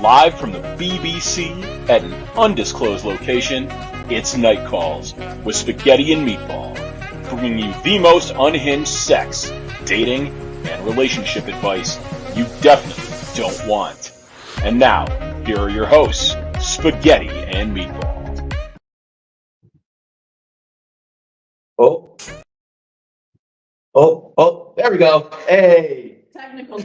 Live from the BBC at an undisclosed location, it's Night Calls with Spaghetti and Meatball, bringing you the most unhinged sex, dating, and relationship advice you definitely don't want. And now, here are your hosts, Spaghetti and Meatball. There we go. Hey. Technical.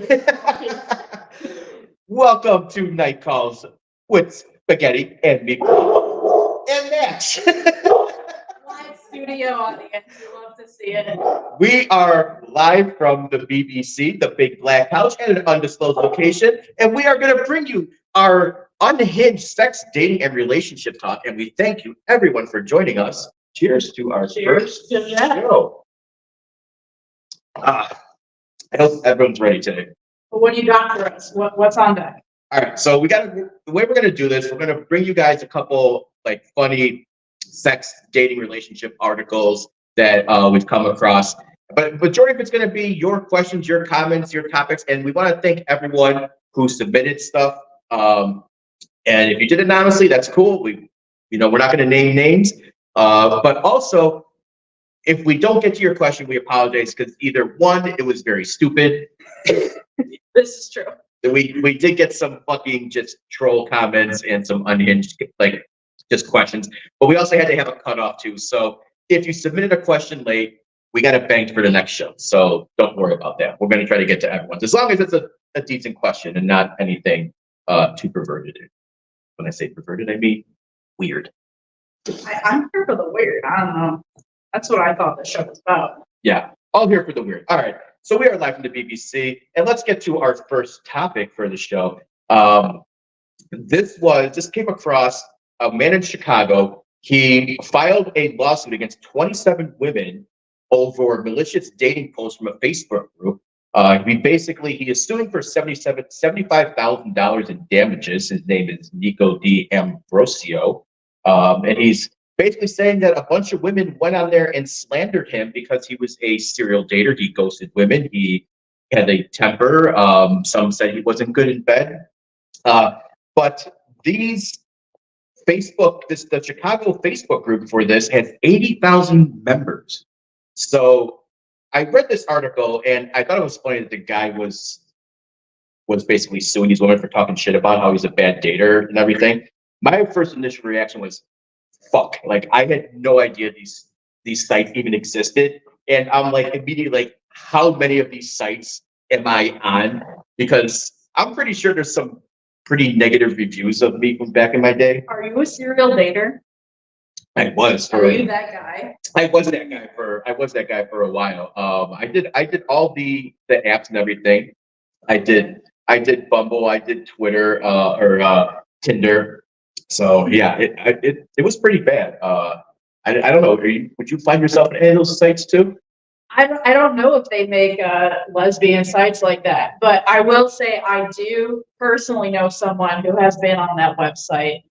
Welcome to Night Calls with Spaghetti and Meatball. And Max. Live studio audience. We love to see it. We are live from the BBC, the Big Black House, at an undisclosed location. And we are going to bring you our unhinged sex, dating, and relationship talk. And we thank you, everyone, for joining us. Cheers to our first show. I hope everyone's ready today. But what do you got for us? What's on deck? All right, so the way we're gonna do this, we're gonna bring you guys a couple like funny sex, dating, relationship articles that we've come across. But majority of it's gonna be your questions, your comments, your topics, and we want to thank everyone who submitted stuff. And if you did it anonymously, that's cool. We're not gonna name names, but also, if we don't get to your question, we apologize because either one, it was very stupid. This is true. We did get some fucking just troll comments and some unhinged like just questions, but we also had to have a cutoff too. So if you submitted a question late, we got it banked for the next show. So don't worry about that. We're going to try to get to everyone's as long as it's a decent question and not anything too perverted. When I say perverted, I mean weird. I'm here for the weird. I don't know. That's what I thought the show was about. Yeah, all here for the weird. All right, so we are live from the BBC, and let's get to our first topic for the show. This came across a man in Chicago. He filed a lawsuit against 27 women over malicious dating posts from a Facebook group. He is suing for $75,000 in damages. His name is Nico D. Ambrosio, and he's basically saying that a bunch of women went on there and slandered him because he was a serial dater. He ghosted women. He had a temper. Some said he wasn't good in bed. But the Chicago Facebook group for this has 80,000 members. So I read this article and I thought it was funny that the guy was basically suing these women for talking shit about how he's a bad dater and everything. My first initial reaction was, fuck, like I had no idea these sites even existed. And I'm like immediately like, how many of these sites am I on? Because I'm pretty sure there's some pretty negative reviews of me from back in my day. Are you a serial dater? I was. Are you that guy? I was that guy for a while. I did all the apps and everything. I did Bumble, I did Twitter or Tinder. So yeah, it was pretty bad. I don't know. Would you find yourself in any of those sites too? I don't know if they make lesbian sites like that, but I will say I do personally know someone who has been on that website.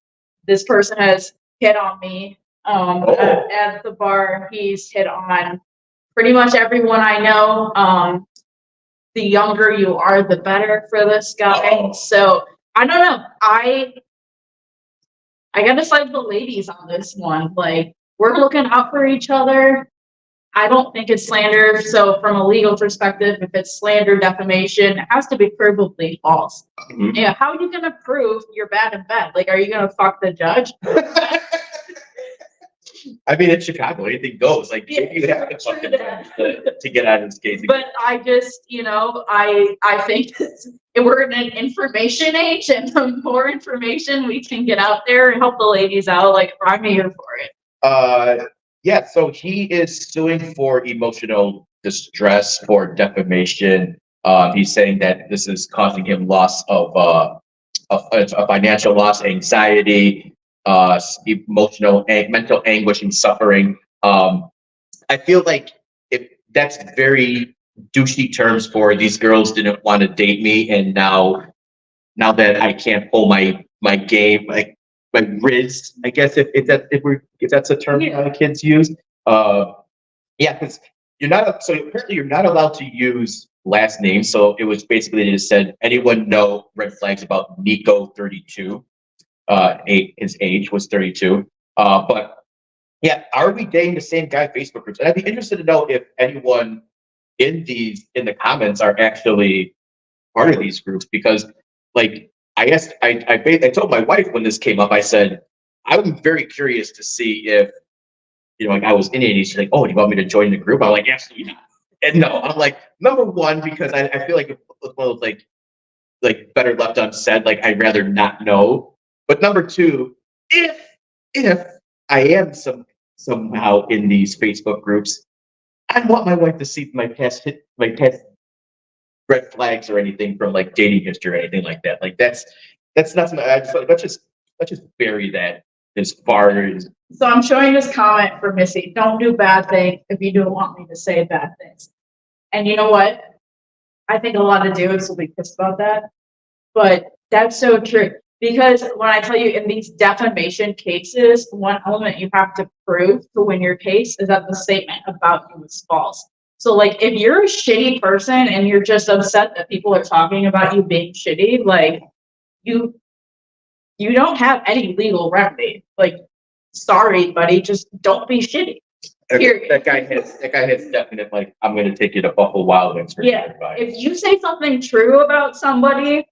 This person has hit on me at the bar. He's hit on pretty much everyone I know. The younger you are, the better for this guy. So I don't know. I gotta side the ladies on this one. Like, we're looking out for each other. I don't think it's slander. So from a legal perspective, if it's slander, defamation, it has to be provably false. Mm-hmm. Yeah, how are you gonna prove you're bad in bed? Like, are you gonna fuck the judge? I mean, in Chicago, anything goes. Like, you have to fuck the judge to get out of this case. But I just, I think we're in an information age, and the more information we can get out there and help the ladies out, like, I'm here for it. Yeah, so he is suing for emotional distress, for defamation. He's saying that this is causing him loss of a financial loss, anxiety, emotional, mental anguish and suffering. I feel like if that's very douchey terms for these girls didn't want to date me, and now that I can't pull my game, like my riz, I guess if that's a term kids use. Yeah, because So apparently you're not allowed to use last names. So it was basically they just said anyone know red flags about Nico 32. His age was 32. But yeah, are we dating the same guy Facebook groups? And I'd be interested to know if anyone in the comments are actually part of these groups, because like I told my wife when this came up, I said I'm very curious to see if like I was in it. And she's like, "Oh, do you want me to join the group?" I'm like, "Absolutely not." And no, I'm like, number one, because I feel like it's one of those like better left unsaid. Like I'd rather not know. But number two, if I am somehow in these Facebook groups, I want my wife to see my past red flags or anything from like dating history or anything like that. Like that's not something. I just like let's just bury that as far as. So I'm showing this comment for Missy. Don't do bad things if you don't want me to say bad things. And you know what? I think a lot of dudes will be pissed about that. But that's so true. Because when I tell you in these defamation cases, one element you have to prove to win your case is that the statement about you is false. So like if you're a shitty person and you're just upset that people are talking about you being shitty, like you don't have any legal remedy. Like, sorry, buddy, just don't be shitty. Period. That guy has definite like I'm gonna take you to Buffalo Wild Wings for Yeah. advice. If you say something true about somebody,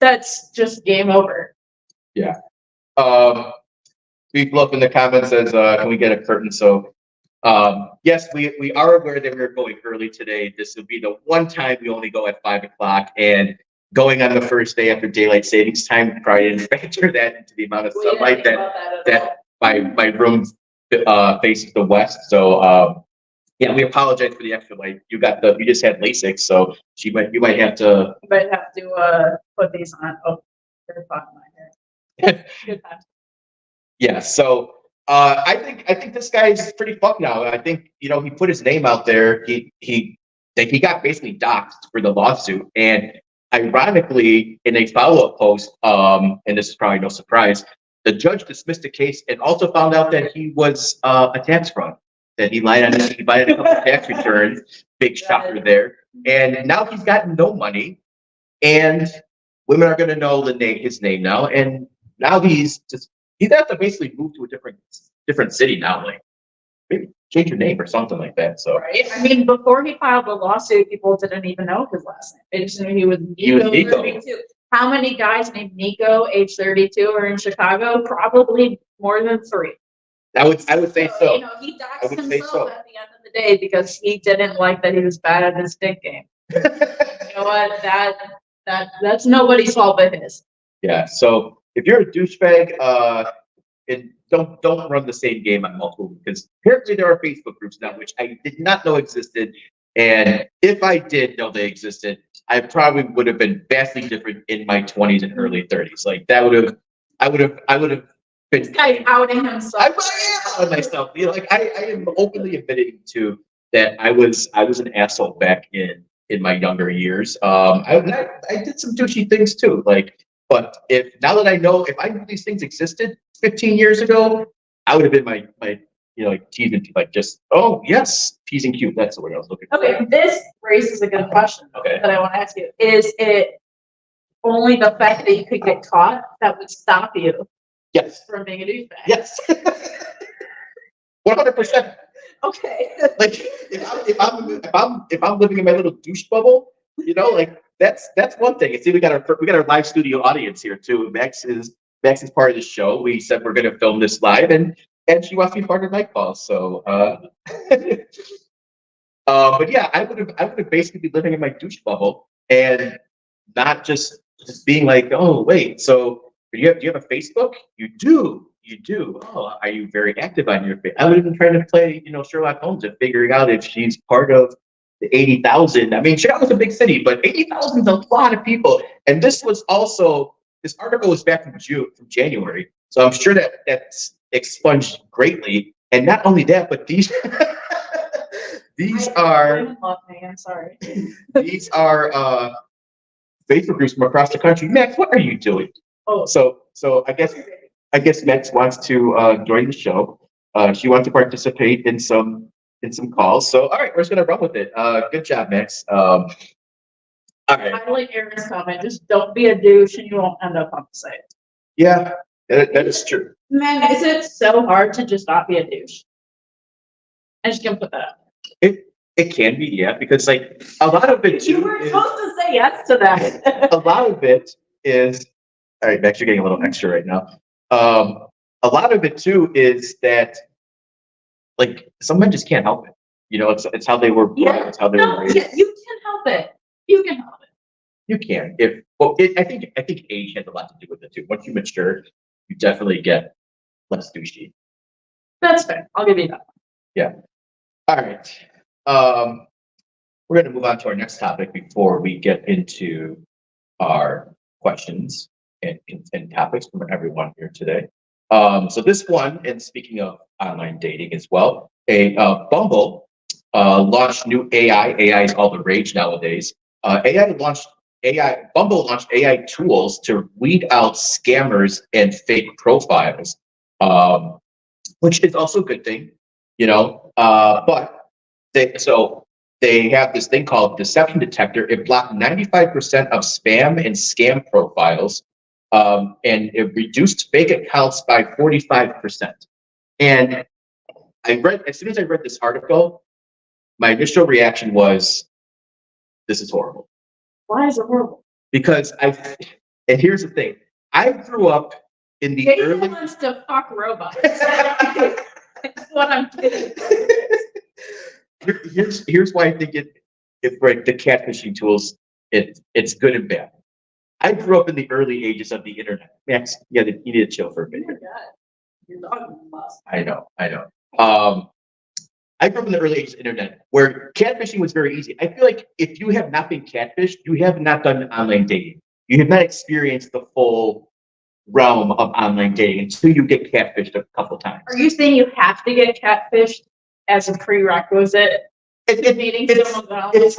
that's just game over. Yeah. People up in the comments says, can we get a curtain? So yes, we are aware that we're going early today. This will be the one time we only go at 5:00, and going on the first day after daylight savings time probably didn't factor that into the amount of sunlight that my room faces the west. So yeah, we apologize for the extra light. You just had LASIK, so you might have to put these on. Oh, they're fucking my hair. Good time. Yeah, so I think this guy's pretty fucked now. I think he put his name out there. He got basically doxxed for the lawsuit, and ironically, in a follow-up post, and this is probably no surprise, the judge dismissed the case and also found out that he was a tax fraud, that he lied on a couple of tax returns. Big shocker there, and now he's gotten no money, and women are going to know his name now, and now he's have to basically move to a different city now, like maybe change your name or something like that. So right. I mean, before he filed the lawsuit, people didn't even know his last name. They just knew he was Nico. 32. How many guys named Nico, age 32, are in Chicago? Probably more than 3. I would say so. He doxed himself at the end of the day because he didn't like that he was bad at his stick game. You know what? That's nobody's fault but his. Yeah. So if you're a douchebag, and don't run the same game on multiple, because apparently there are Facebook groups now which I did not know existed, and if I did know they existed, I probably would have been vastly different in my 20s and early 30s. Like I would have been. This guy's outing himself. I am outing myself. Like I am openly admitting to that I was an asshole back in my younger years. I did some douchey things too. But now that I know, if I knew these things existed 15 years ago, I would have been my like teasing, like just, oh yes, teasing cute. That's the word I was looking for. Okay, this raises a good question that I want to ask you. Is it only the fact that you could get caught that would stop you? Yes. From being a douchebag? Yes. 100%. Okay. Like if I'm living in my little douche bubble, like that's one thing. And see, we got our live studio audience here too. Max is part of the show. We said we're gonna film this live, and she wants to be part of Nightfall. So but yeah, I would have basically been living in my douche bubble and not just being like, oh wait, so do you have a Facebook? You do. Oh, are you very active on your Facebook? I would have been trying to play, Sherlock Holmes and figuring out if she's part of the 80,000. I mean, Chicago's a big city, but 80,000 is a lot of people. And this article was back from January. So I'm sure that's expunged greatly. And not only that, but these are I'm sorry. These are Facebook groups from across the country. Max, what are you doing? Oh, so I guess Max wants to join the show. She wants to participate in some in some calls. So, all right, we're just gonna run with it. Good job, Max. All right. I like Aaron's comment. Just don't be a douche, and you won't end up on the site. Yeah, that is true. Man, is it so hard to just not be a douche? I'm just gonna put that up. It can be, yeah, because like a lot of it You too were is, supposed to say yes to that. a lot of it is. All right, Max, you're getting a little extra right now. A lot of it too is that like some men just can't help it. You know, it's how they were brought, Yeah. it's how they were No, raised. yeah, you can help it. You can help it. You can. I think age has a lot to do with it too. Once you mature, you definitely get less douchey. That's fair. I'll give you that. Yeah. All right. We're going to move on to our next topic before we get into our questions and topics from everyone here today. So this one, and speaking of online dating as well, Bumble launched new AI. AI is all the rage nowadays. Bumble launched AI tools to weed out scammers and fake profiles, which is also a good thing, you know. But they have this thing called Deception Detector. It blocked 95% of spam and scam profiles, and it reduced fake accounts by 45%. And as soon as I read this article, my initial reaction was, this is horrible. Why is it horrible? Because and here's the thing, I grew up in the Jason early. wants to fuck robots. That's what I'm kidding. Here's why I think it's right. The catfishing tools, it's good and bad. I grew up in the early ages of the internet. Max, you need to chill for a Oh bit. my God. Your dog must. I know. I grew up in the early ages of the internet where catfishing was very easy. I feel like if you have not been catfished, you have not done online dating. You have not experienced the full realm of online dating until you get catfished a couple times. Are you saying you have to get catfished as a prerequisite to meeting someone else? It's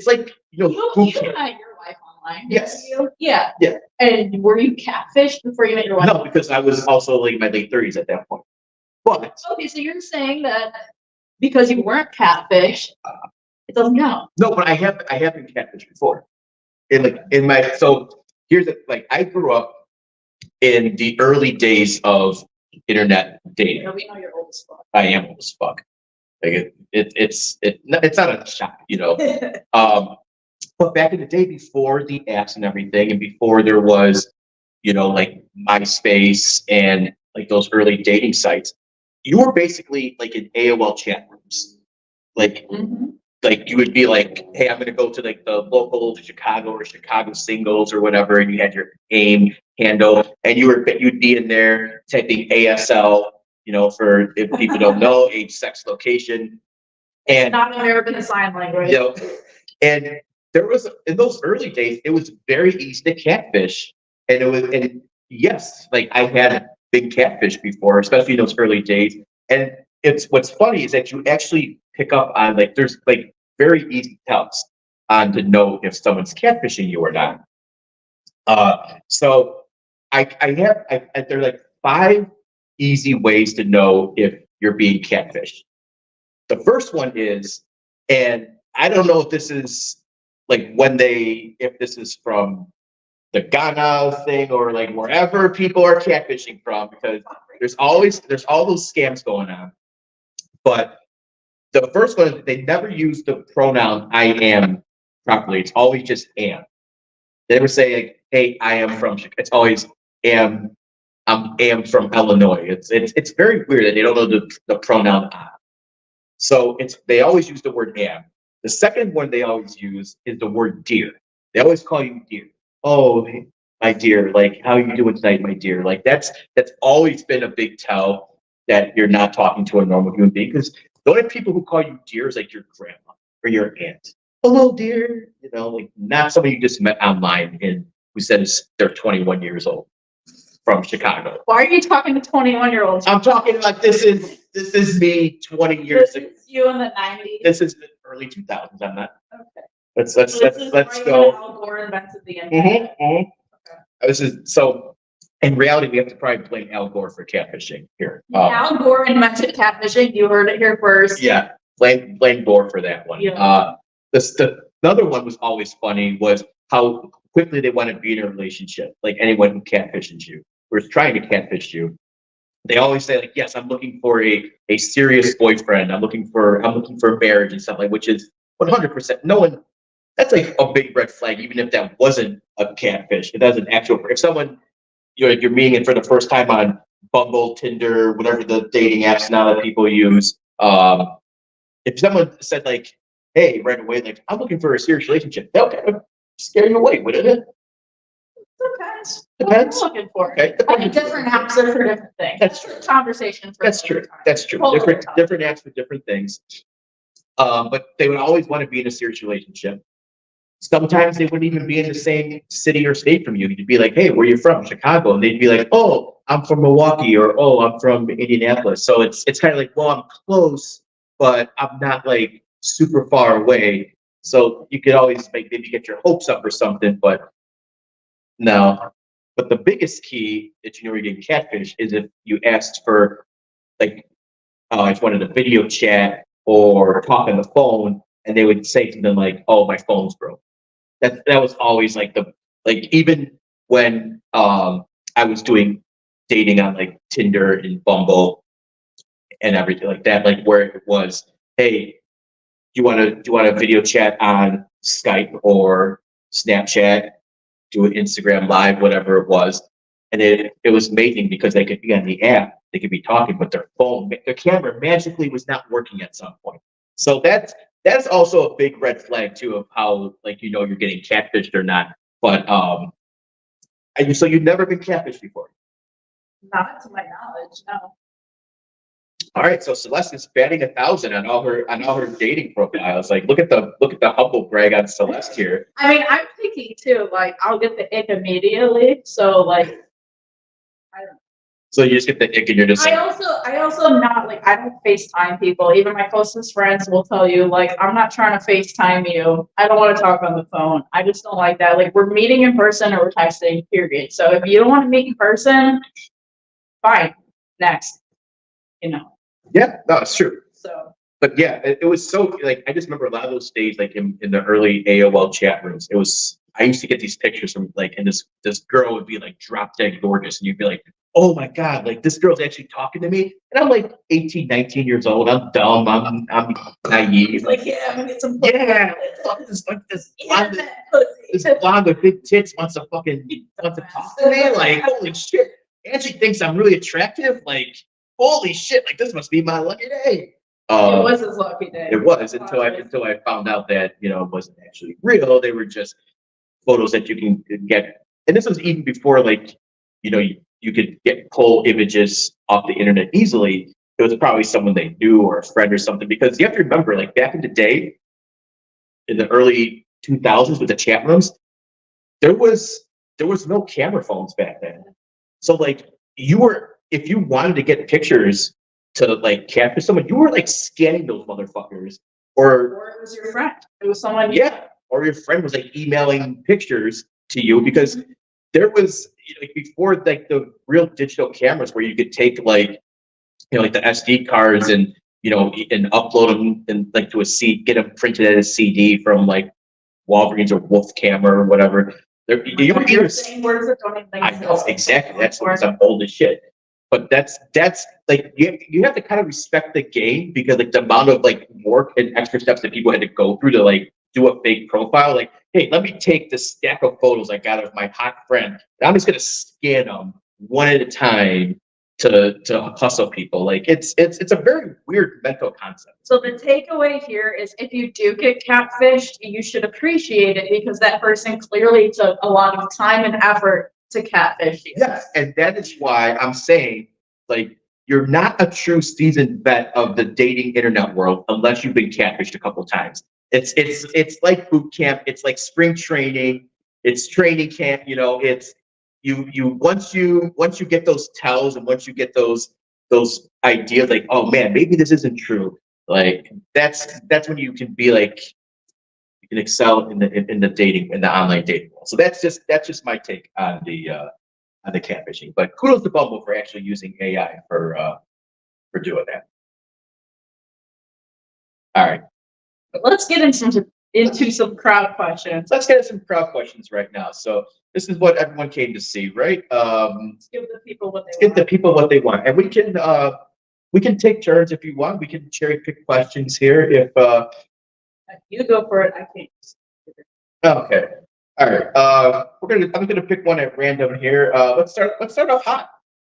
like you know You met your wife online. Yes. Didn't you? Yeah. Yeah. And were you catfished before you met your wife? No, because I was also like in my late 30s at that point. But Okay, so you're saying that because you weren't catfished, it doesn't count. no, but I have been catfished before. So here's the I grew up in the early days of internet dating. Yeah, we know you're old as fuck. I am old as fuck. Like it's not a shock, you know. But back in the day, before the apps and everything, and before there was, you know, like MySpace and like those early dating sites, you were basically like in AOL chat rooms. Like you would be like, hey, I'm gonna go to like the local Chicago or Chicago singles or whatever, and you had your AIM handle, and you'd be in there typing ASL, you know, for if people don't know, age, sex, location, and Not American Sign Language. you know, and there was in those early days, it was very easy to catfish, and yes, like I had been catfish before, especially in those early days, and what's funny is that you actually pick up on like there's like very easy tells on to know if someone's catfishing you or not. So there are like 5 easy ways to know if you're being catfished. The first one is, and I don't know if this is like if this is from the Ghana thing or like wherever people are catfishing from, because there's all those scams going on. But the first one, they never use the pronoun I am properly. It's always just am. They never say like, hey, I am from Chicago. It's always am. I am from Illinois. It's very weird that they don't know the pronoun I. So they always use the word am. The second one they always use is the word dear. They always call you dear. Oh, my dear, like how you doing tonight, my dear? Like that's always been a big tell that you're not talking to a normal human being, because the only people who call you dear is like your grandma or your aunt. Hello, dear. You know, like not somebody you just met online and who says they're 21 years old from Chicago. Why are you talking to 21-year-olds? I'm talking like this is me 20 years ago. This is you in the 90s. This is the early 2000s. I'm not. Okay. Let's So this is let's right go. when Al Gore invented the internet. This is so. In reality, we have to probably blame Al Gore for catfishing here. Al Gore invented catfishing. You heard it here first. Yeah. blame Gore for that one. Yeah. The other one was always funny was how quickly they want to be in a relationship. Like anyone who catfishes you or is trying to catfish you, they always say like, yes, I'm looking for a serious boyfriend. I'm looking for marriage and stuff like, which is 100%. No one. That's like a big red flag, even if that wasn't a catfish. If that's an actual. If someone you're meeting it for the first time on Bumble, Tinder, whatever the dating apps now that people use. If someone said like, "Hey," right away, like, "I'm looking for a serious relationship," that would kind of scare you away, wouldn't it? Depends. Depends. What you're looking for. Okay. I mean, different apps are for different things. That's true. Conversation for That's true. different time. That's true. Totally Different apps for different things. But they would always want to be in a serious relationship. Sometimes they wouldn't even be in the same city or state from you. You'd be like, "Hey, where are you from?" Chicago. And they'd be like, "Oh, I'm from Milwaukee," or "Oh, I'm from Indianapolis." So it's kind of like, well, I'm close, but I'm not like super far away. So you could always maybe get your hopes up or something, but no. But the biggest key that you know you're getting catfish is if you asked for like, I just wanted a video chat or talk on the phone, and they would say something like, "Oh, my phone's broke." That was always like even when I was doing dating on like Tinder and Bumble and everything like that, like where it was, "Hey, do you want a video chat on Skype or Snapchat, do an Instagram live, whatever it was." And it was amazing because they could be on the app, they could be talking, but their camera magically was not working at some point. So that's also a big red flag too of how like you know you're getting catfished or not. But so you've never been catfished before. Not to my knowledge, no. All right, so Celeste is batting 1,000 on all her dating profiles. Like, look at the humble brag on Celeste here. I mean, I'm picky too. Like, I'll get the ick immediately. So, like, I don't. So you just get the ick and you're just like, I also am not like I don't FaceTime people. Even my closest friends will tell you like I'm not trying to FaceTime you. I don't want to talk on the phone. I just don't like that. Like we're meeting in person or we're texting. Period. So if you don't want to meet in person, fine. Next. You know. yeah, no, it's true. So. But yeah, it was so like I just remember a lot of those days like in the early AOL chat rooms. I used to get these pictures from like and this girl would be like drop dead gorgeous and you'd be like, "Oh my God, like this girl's actually talking to me." And I'm like 18, 19 years old. I'm dumb. I'm naive. He's like, yeah, I'm gonna get some. Yeah, this blonde with big tits wants to talk to me. Like, holy shit. And she thinks I'm really attractive. Like, holy shit, like this must be my lucky day. It was his lucky day. It was until I found out that, you know, it wasn't actually real. They were just photos that you can get. And this was even before like, you know, you could pull images off the internet easily. It was probably someone they knew or a friend or something. Because you have to remember, like back in the day, in the early 2000s with the chat rooms, there was no camera phones back then. So like if you wanted to get pictures to like catfish someone, you were like scanning those motherfuckers. Or it was your friend. It was someone. Yeah. Or your friend was like emailing pictures to you because there was like before like the real digital cameras where you could take like, you know, like the SD cards and, you know, and upload them and like to a CD, get them printed as a CD from like Walgreens or Wolf Camera or whatever. You're saying words that don't even make sense. I know, exactly. That's because I'm old as shit. But that's like you have to kind of respect the game because like the amount of like work and extra steps that people had to go through to like do a fake profile. Like, hey, let me take the stack of photos I got of my hot friend and I'm just gonna scan them one at a time to hustle people. Like it's a very weird mental concept. So the takeaway here is if you do get catfished, you should appreciate it because that person clearly took a lot of time and effort to catfish you. Yes, and that is why I'm saying, like, you're not a true seasoned vet of the dating internet world unless you've been catfished a couple times. It's like boot camp. It's like spring training. It's training camp. You know, it's you once you get those tells and once you get those ideas, like, oh man, maybe this isn't true. Like that's when you can be like you can excel in the online dating world. So that's just my take on the catfishing. But kudos to Bumble for actually using AI for doing that. All right. But let's get into some crowd questions. Let's get some crowd questions right now. So this is what everyone came to see, right? Let's give the people what they Give the want. people what they want, and we can take turns if you want. We can cherry pick questions here. If You go for it. I can't. okay, all right. I'm gonna pick one at random here. Let's start off hot.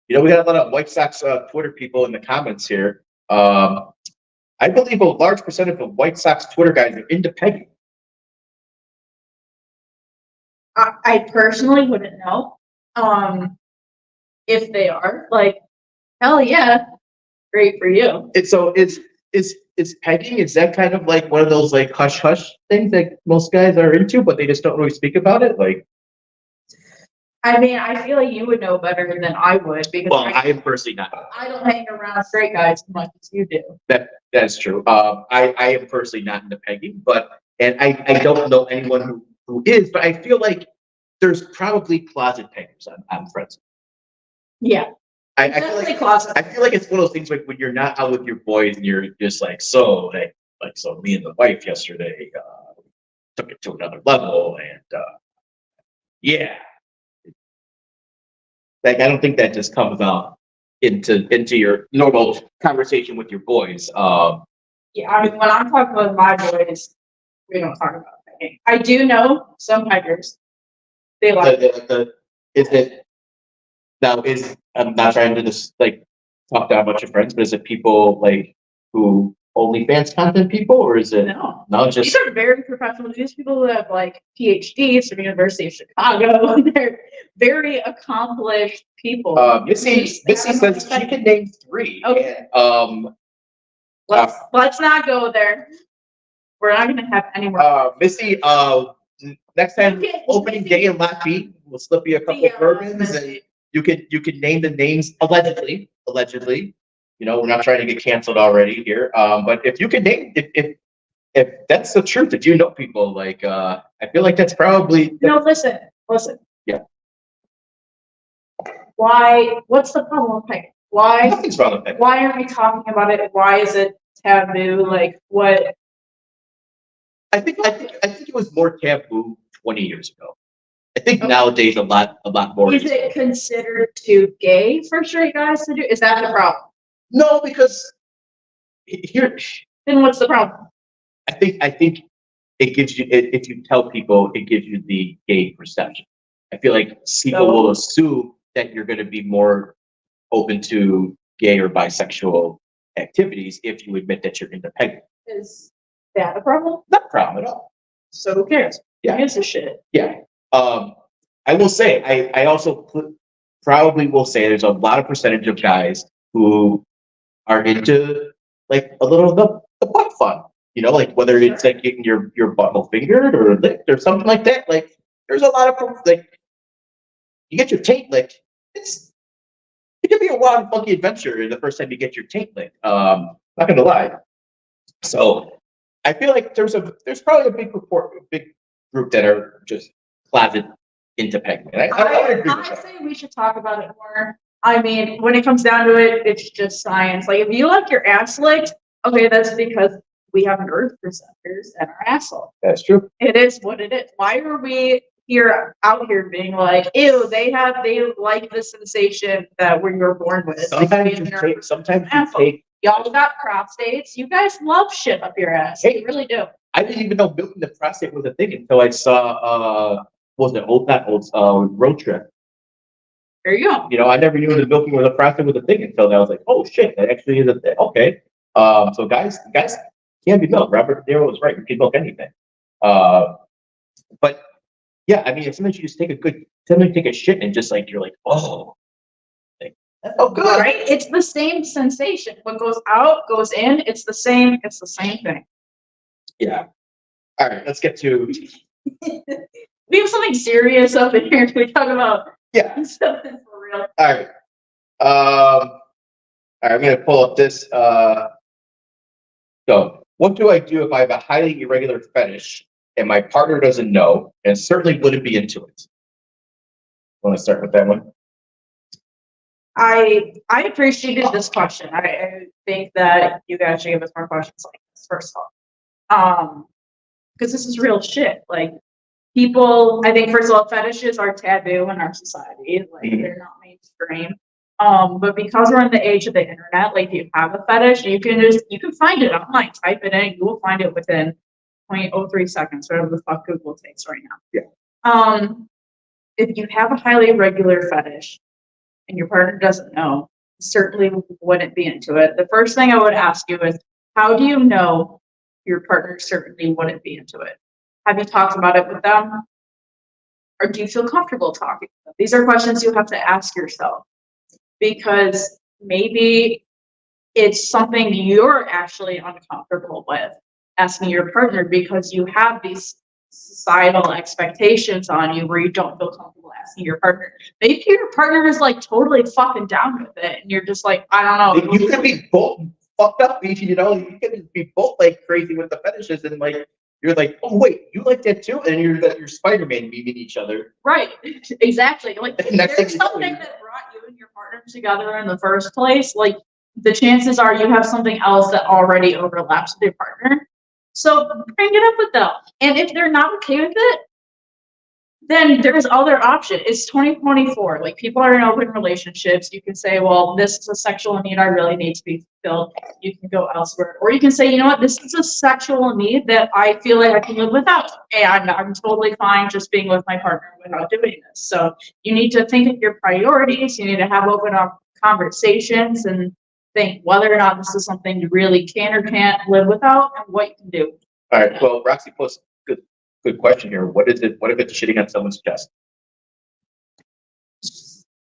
You know, we got a lot of White Sox Twitter people in the comments here. I believe a large percentage of White Sox Twitter guys are into pegging. I personally wouldn't know. If they are, like, hell yeah, great for you. Is pegging, is that kind of like one of those like hush hush things that most guys are into, but they just don't really speak about it? Like, I mean, I feel like you would know better than I would because well, I am personally not. I don't hang around straight guys as much as you do. That's true. I am personally not into pegging, and I don't know anyone who is, but I feel like there's probably closet peggers I'm friends with. Yeah. I feel like it's one of those things like when you're not out with your boys and you're just like, so me and the wife yesterday took it to another level, and yeah, like I don't think that just comes out into your normal conversation with your boys. Yeah, I mean, when I'm talking with my boys, we don't talk about pegging. I do know some peggers. They like is it now is I'm not trying to just like talk down a bunch of friends, but is it people like who OnlyFans content people, or is it no? Just these are very professional. These people who have like PhDs from the University of Chicago. They're very accomplished people. Missy says she can name 3. Okay. And, let's not go there. We're not going to have any more. Missy, next time opening day in Lafayette, we'll slip you a couple bourbons, and you can name the names allegedly. You know, we're not trying to get canceled already here. But if you can name if that's the truth, if you know people, like I feel like that's probably no. Listen. Yeah. Why? What's the problem with pegging? Why? Nothing's wrong with pegging. Why are we talking about it? Why is it taboo? Like what? I think it was more taboo 20 years ago. I think nowadays a lot more. Is it considered too gay for straight guys to do? Is that the problem? No, because here. Then what's the problem? I think it gives you, if you tell people, it gives you the gay perception. I feel like people will assume that you're going to be more open to gay or bisexual activities if you admit that you're into pegging. Is that a problem? Not a problem at all. So who cares? Yeah. Who gives a shit? Yeah. I will say, I also probably will say there's a lot of percentage of guys who are into like a little of the butt fun. You know, like whether it's like getting your butthole fingered or licked or something like that. Like there's a lot of like you get your taint licked. It can be a wild, funky adventure the first time you get your taint licked. Not gonna lie. So I feel like there's probably a big group that are just closet into pegging. And I say we should talk about it more. I mean, when it comes down to it, it's just science. Like if you like your ass licked, okay, that's because we have nerve receptors in our asshole. That's true. It is what it is. Why are we out here being like, ew, they like the sensation that we were born with. Sometimes you take y'all got prostates. You guys love shit up your ass. Hey, you really do. I didn't even know milking the prostate was a thing until I saw Road Trip. There you go. You know, I never knew the milking of the prostate was a thing until I was like, oh shit, that actually is a thing. Okay. So guys can be milked. Robert De Niro was right. You can milk anything. But yeah, I mean, if sometimes you just take a shit and just like, you're like, oh, good. Right? It's the same sensation. What goes out goes in. It's the same thing. Yeah. All right, let's get to. We have something serious up in here. Can we talk about something for real? All right. I'm gonna pull up this. So, what do I do if I have a highly irregular fetish and my partner doesn't know and certainly wouldn't be into it? Want to start with that one? I appreciated this question. I think that you guys should give us more questions like this. First of all, Because this is real shit. Like people, I think first of all, fetishes are taboo in our society. Like they're not mainstream. But because we're in the age of the internet, like if you have a fetish, you can find it online, type it in, you will find it within 0.03 seconds, whatever the fuck Google takes right now. Yeah. If you have a highly irregular fetish and your partner doesn't know, certainly wouldn't be into it. The first thing I would ask you is, how do you know your partner certainly wouldn't be into it? Have you talked about it with them? Or do you feel comfortable talking to them? These are questions you have to ask yourself, because maybe it's something you're actually uncomfortable with asking your partner because you have these societal expectations on you where you don't feel comfortable asking your partner. Maybe your partner is like totally fucking down with it and you're just like, I don't know. You could be both fucked up, you know, you could be both like crazy with the fetishes and like you're like, oh wait, you like that too? And you're Spider-Man meeting each other. Right. Exactly. Like Next there's thing you know, something that brought you and your partner together in the first place. Like the chances are you have something else that already overlaps with your partner. So bring it up with them. And if they're not okay with it, then there's other option. It's 2024. Like people are in open relationships. You can say, well, this is a sexual need I really need to be fulfilled. You can go elsewhere. Or you can say, you know what, this is a sexual need that I feel like I can live without. And I'm totally fine just being with my partner without doing this. So you need to think of your priorities. You need to have open up conversations and think whether or not this is something you really can or can't live without and what you can do. All right. Well, Roxy posted good question here. What is it? What if it's shitting on someone's chest?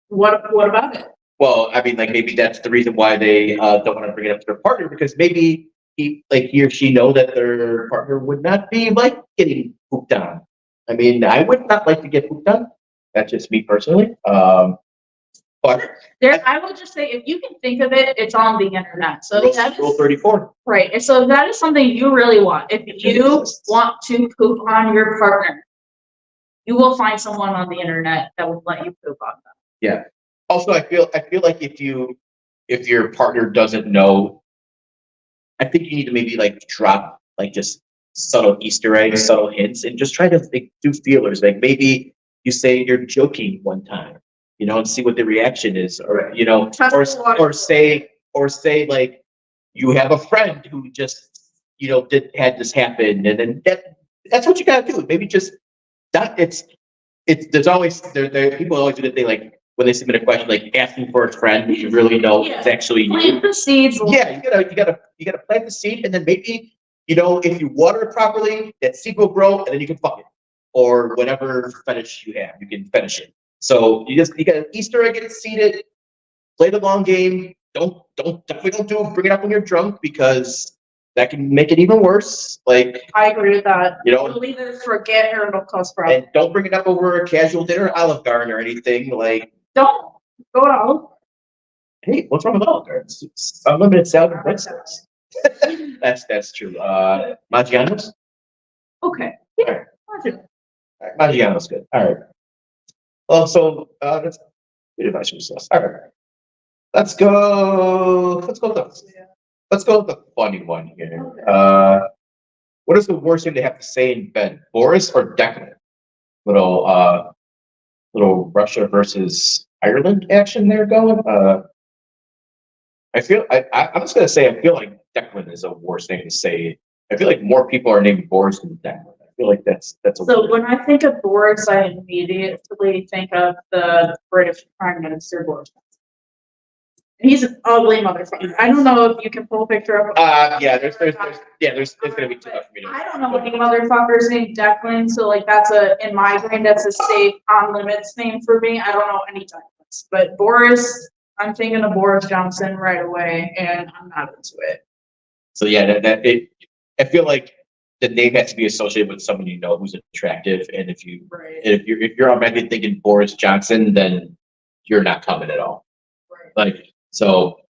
What about it? Well, I mean, like maybe that's the reason why they don't want to bring it up to their partner, because maybe he or she know that their partner would not be like getting pooped on. I mean, I would not like to get pooped on. That's just me personally. But I will just say, if you can think of it, it's on the internet. So Rule 34. Right. And so that is something you really want. If you want to poop on your partner, you will find someone on the internet that will let you poop on them. Yeah. Also, I feel like if your partner doesn't know, I think you need to maybe like drop like just subtle Easter eggs, subtle hints, and just try to like, do feelers. Like maybe you say you're joking one time, you know, and see what the reaction is, or you know, or say like you have a friend who just you know had this happen, and then that's what you gotta do. Maybe just that it's there's always there people always do the thing like when they submit a question like asking for a friend who you really know it's actually plant the seeds. Yeah, you gotta plant the seed, and then maybe you know if you water it properly, that seed will grow, and then you can fuck it or whatever fetish you have, you can fetish it. So you gotta Easter egg it, seed it, play the long game. Definitely don't bring it up when you're drunk because that can make it even worse. Like I agree with that. You know, you'll either forget or it'll cause problems. And don't bring it up over a casual dinner at Olive Garden or anything. Like don't go to Olive Garden. Hey, what's wrong with Olive Garden? It's unlimited salad and breadsticks. That's true. Maggiano's? Okay. Yeah. All right. Maggiano's good. All right. Well, so that's good advice from us. All right. Let's go with the funny one here. Okay. What is the worst thing they have to say in bed? Boris or Declan? Little Russia versus Ireland action there going. I'm just gonna say I feel like Declan is a worse thing to say. I feel like more people are named Boris than Declan. I feel like that's a so when I think of Boris, I immediately think of the British Prime Minister Boris. He's an ugly motherfucker. I don't know if you can pull a picture of him. There's gonna be too much for me to. I don't know any motherfuckers named Declan, so like in my brain that's a safe on limits name for me. I don't know any Declans, but Boris, I'm thinking of Boris Johnson right away, and I'm not into it. So yeah, I feel like the name has to be associated with someone you know who's attractive, and if you're already thinking Boris Johnson, then you're not coming at all. Right. Like so,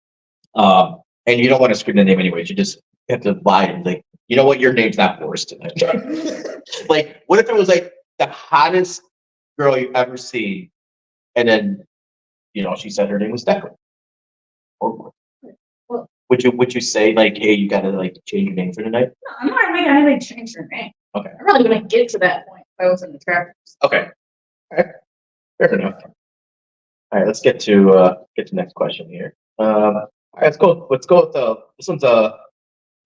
and you don't want to scream the name anyways. You just have to lie and like, you know what, your name's not Boris tonight. Like, what if it was like the hottest girl you've ever seen, and then you know she said her name was Declan? Well, would you say like, hey, you gotta like change your name for tonight? No, I'm not making anybody change their name. Okay. I really wouldn't get to that point if I wasn't attracted. Okay. All right. Fair enough. All right, let's get to the next question here. All right, let's go with this one's a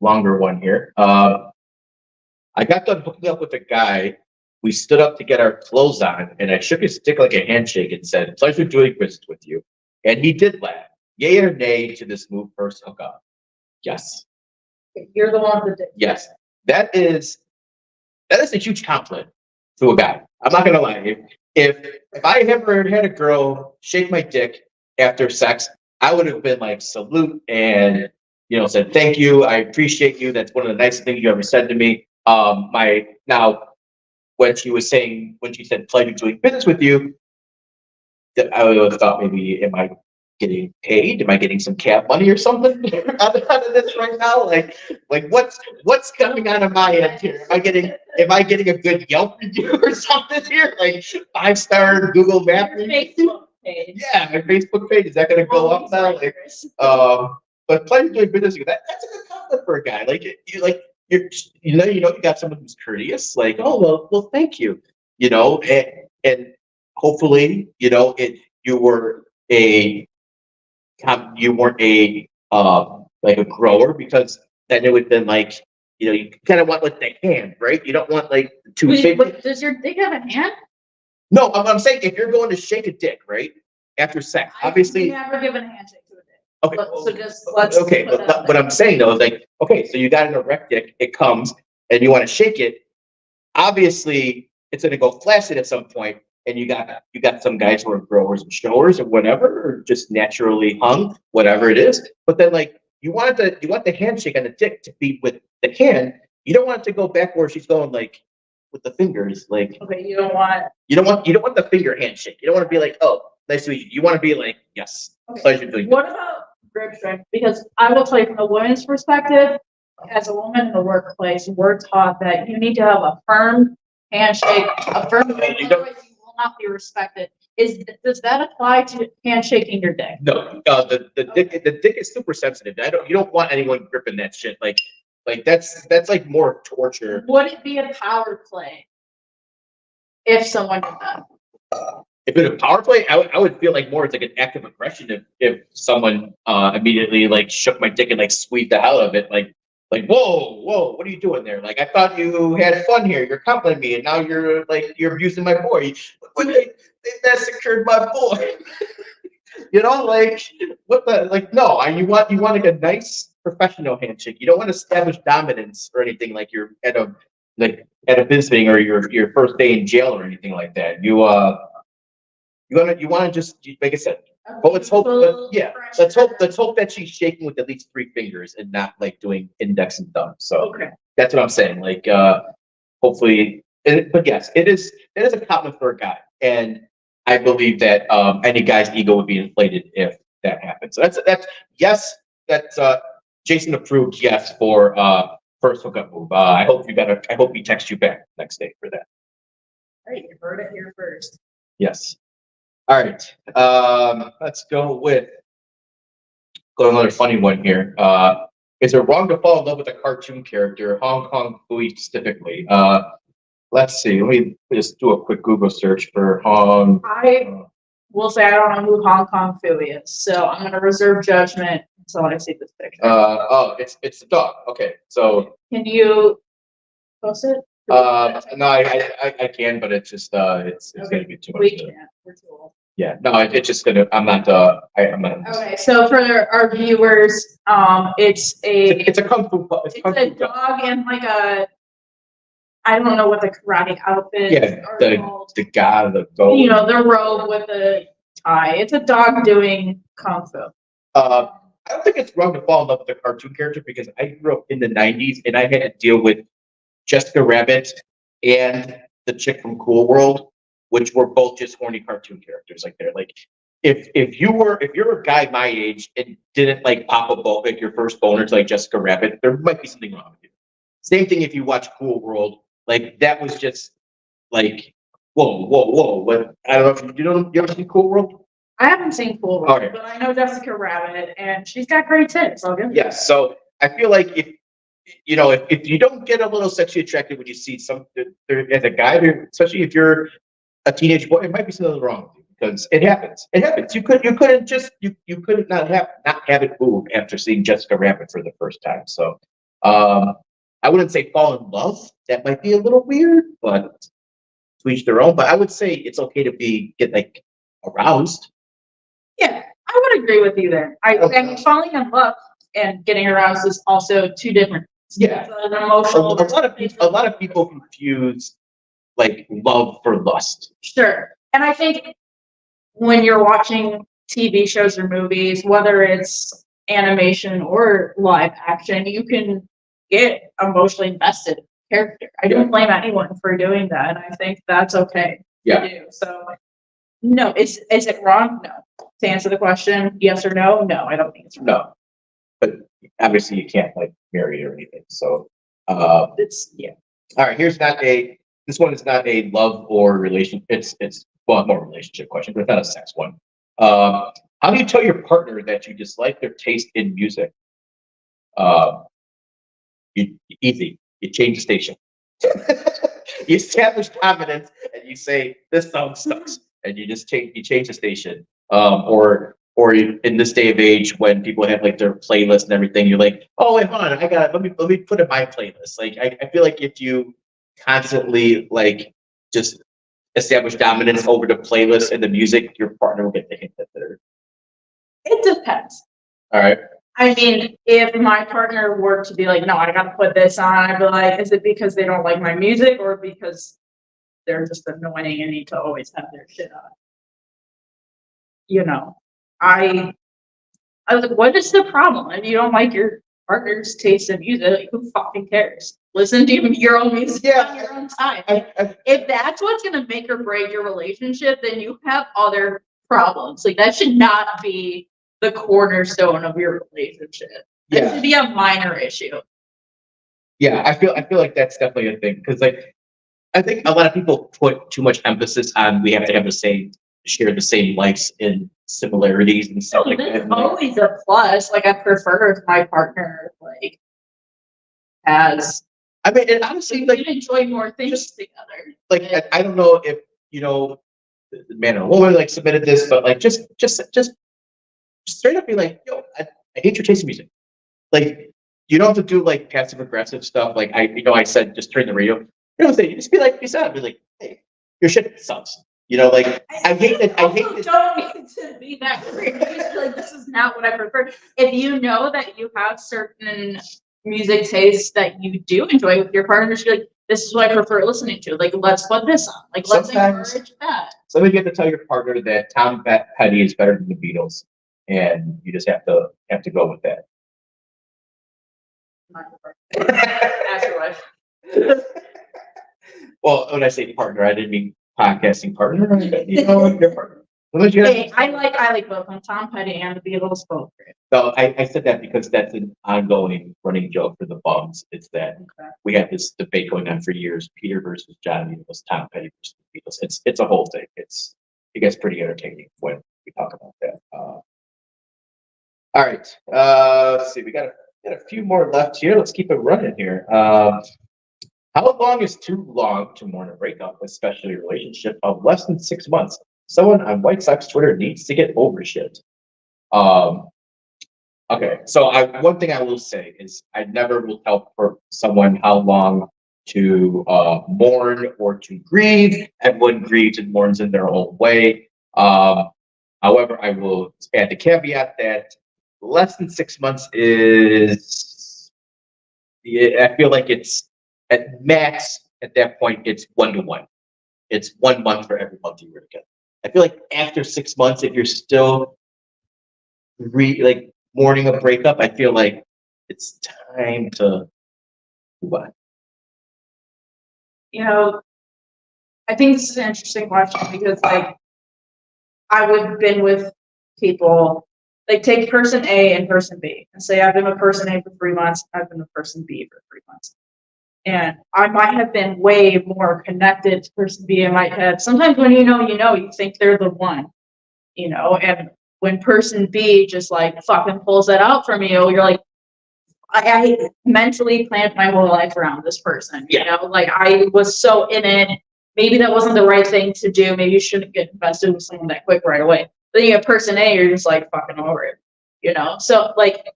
longer one here. I got done hooking up with a guy. We stood up to get our clothes on, and I shook his dick like a handshake and said, "Pleasure doing business with you." And he did laugh. Yay or nay to this move first hookup? Yes. You're the one with the dick. Yes. That is a huge compliment to a guy. I'm not gonna lie. If I ever had a girl shake my dick after sex, I would have been like salute and said thank you, I appreciate you. That's one of the nicest things you ever said to me. When she said pleasure doing business with you, that I would have thought maybe am I getting paid? Am I getting some cap money or something out of this right now? Like what's coming on my end here? Am I getting a good Yelp review or something here? Like 5-star Google Map review? Facebook page. Yeah, my Facebook page, is that gonna go up now? Like but pleasure doing business with you, that's a good compliment for a guy. Like you got someone who's courteous, like, oh well thank you. And hopefully, you weren't a like a grower, because then it would have been like, you kind of want like the hand, right? You don't want like two fingers. Does your dick have a hand? No, I'm saying if you're going to shake a dick, right, after sex, obviously. I've never given a handshake to a dick. Okay. So let's. Okay, but what I'm saying though is like, okay, so you got an erect dick, it comes, and you want to shake it. Obviously, it's going to go flaccid at some point, and you got some guys who are growers and showers or whatever, or just naturally hung, whatever it is. But then like you want the handshake on the dick to be with the hand. You don't want it to go back where she's going like with the fingers, like. Okay, you don't want the finger handshake. You don't want to be like, oh, nice to meet you. You want to be like, yes, pleasure doing. What about grip strength? Because I will tell you from a woman's perspective, as a woman in the workplace, we're taught that you need to have a firm handshake, otherwise you will not be respected. Does that apply to handshaking your dick? No, the dick is super sensitive. You don't want anyone gripping that shit. Like that's like more torture. Would it be a power play if someone did that? If it's a power play, I would feel like more it's like an act of aggression if someone immediately like shook my dick and like squeezed the hell out of it, like whoa, what are you doing there? Like I thought you had fun here. You're complimenting me, and now you're abusing my boy. They massacred my boy. Like what the like? No, you want like a nice professional handshake. You don't want to establish dominance or anything like you're at a visiting or your first day in jail or anything like that. You want to just, like I said. But let's hope that she's shaking with at least 3 fingers and not like doing index and thumb. So that's what I'm saying. Like, hopefully, but yes, it is a compliment for a guy, and I believe that any guy's ego would be inflated if that happens. So that's yes. That's Jason approved yes for first hookup move. I hope he texts you back next day for that. All right, you heard it here first. Yes. All right. Let's go another funny one here. Is it wrong to fall in love with a cartoon character, Hong Kong Phooey specifically? Let's see. Let me just do a quick Google search for Hong. I will say I don't know who Hong Kong Phooey is, so I'm going to reserve judgment until I see this picture. It's a dog. Okay, so. Can you post it? No, I can, but it's just it's gonna be too much. We can't. We're too old. Yeah, no, it's just gonna. I'm not. Okay, so for our viewers, it's a kung fu. It's a dog in like a. I don't know what the karate outfit. Yeah, the guy, the goat. The robe with the tie. It's a dog doing kung fu. I don't think it's wrong to fall in love with a cartoon character because I grew up in the '90s and I had to deal with Jessica Rabbit and the chick from Cool World, which were both just horny cartoon characters. Like they're like, if you're a guy my age and didn't like pop a boat like your first boner to like Jessica Rabbit, there might be something wrong with you. Same thing if you watch Cool World, like that was just like whoa. But I don't know if you ever see Cool World. I haven't seen Cool World, Okay. but I know Jessica Rabbit, and she's got great tits. I'll give you Yes. So I feel like if you don't get a little sexually attracted when you see as a guy, especially if you're a teenage boy, it might be something wrong with you because it happens. It happens. You couldn't not have it move after seeing Jessica Rabbit for the first time. So I wouldn't say fall in love. That might be a little weird, but to each their own. But I would say it's okay to get like aroused. Yeah, I would agree with you there. I mean, falling in love and getting aroused is also two different. Yeah. It's an emotional. A lot of people confuse like love for lust. Sure, and I think when you're watching TV shows or movies, whether it's animation or live action, you can get emotionally invested in the character. I don't blame anyone for doing that, and I think that's okay to do. So, no, is it wrong? No. To answer the question, yes or no? No, I don't think it's wrong. No, but obviously you can't like marry or anything. So It's yeah. all right, this one is not a love or relation. It's well, more a relationship question, but it's not a sex one. How do you tell your partner that you dislike their taste in music? Easy. You change the station. You establish dominance and you say this song sucks, and you change the station. Or in this day of age when people have like their playlist and everything, you're like, oh wait, hold on, let me put in my playlist. Like I feel like if you constantly like just establish dominance over the playlist and the music, your partner will get the hint that they're. It depends. All right. I mean, if my partner were to be like, no, I gotta put this on, I'd be like, is it because they don't like my music or because they're just annoying and need to always have their shit on? You know, I was like, what is the problem? If you don't like your partner's taste in music, like, who fucking cares? Listen to your own music on your own time. If that's what's gonna make or break your relationship, then you have other problems. Like that should not be the cornerstone of your relationship. That should be a minor issue. Yeah, I feel like that's definitely a thing because like I think a lot of people put too much emphasis on we have to have share the same likes and similarities and stuff like that. It's always a plus. Like I prefer if my partner like has. I mean, and honestly, like enjoy more things together. Like I don't know if the man or woman like submitted this, but like just straight up be like, yo, I hate your taste in music. Like you don't have to do like passive aggressive stuff. Like I said, just turn the radio. You know what I'm saying? Just be like, be like, hey, your shit sucks. Like I hate that. Don't need to be that crazy. Like this is not what I prefer. If you know that you have certain music tastes that you do enjoy with your partner, you're like, this is what I prefer listening to. Like, let's put this on. Like, let's encourage that. Sometimes you have to tell your partner that Tom Petty is better than the Beatles, and you just have to go with that. Ask your wife. Well, when I say partner, I didn't mean podcasting partner. Your partner. Hey, I like both on Tom Petty and the Beatles both. So I said that because that's an ongoing running joke for the Bums. It's that we had this debate going on for years: Peter versus John Beatles, Tom Petty versus the Beatles. It's a whole thing. It gets pretty entertaining when we talk about that. All right, let's see. We got a few more left here. Let's keep it running here. How long is too long to mourn a breakup, especially a relationship of less than 6 months? Someone on White Sox Twitter needs to get over shit. Okay, so one thing I will say is I never will tell for someone how long to mourn or to grieve. Everyone grieves and mourns in their own way. However, I will add the caveat that less than 6 months is, I feel like it's at max at that point, it's 1-to-1. It's 1 month for every month you were together. I feel like after 6 months, if you're still mourning a breakup, I feel like it's time to move on. I think this is an interesting question because I've been with people, like take person A and person B and say I've been with person A for 3 months, I've been with person B for 3 months. And I might have been way more connected to person B in my head. Sometimes when you think they're the one, and when person B just like fucking pulls that out from you, you're like, I mentally planned my whole life around this person, like I was so in it. Maybe that wasn't the right thing to do. Maybe you shouldn't get invested with someone that quick right away. Then you have person A, you're just like fucking over it, So like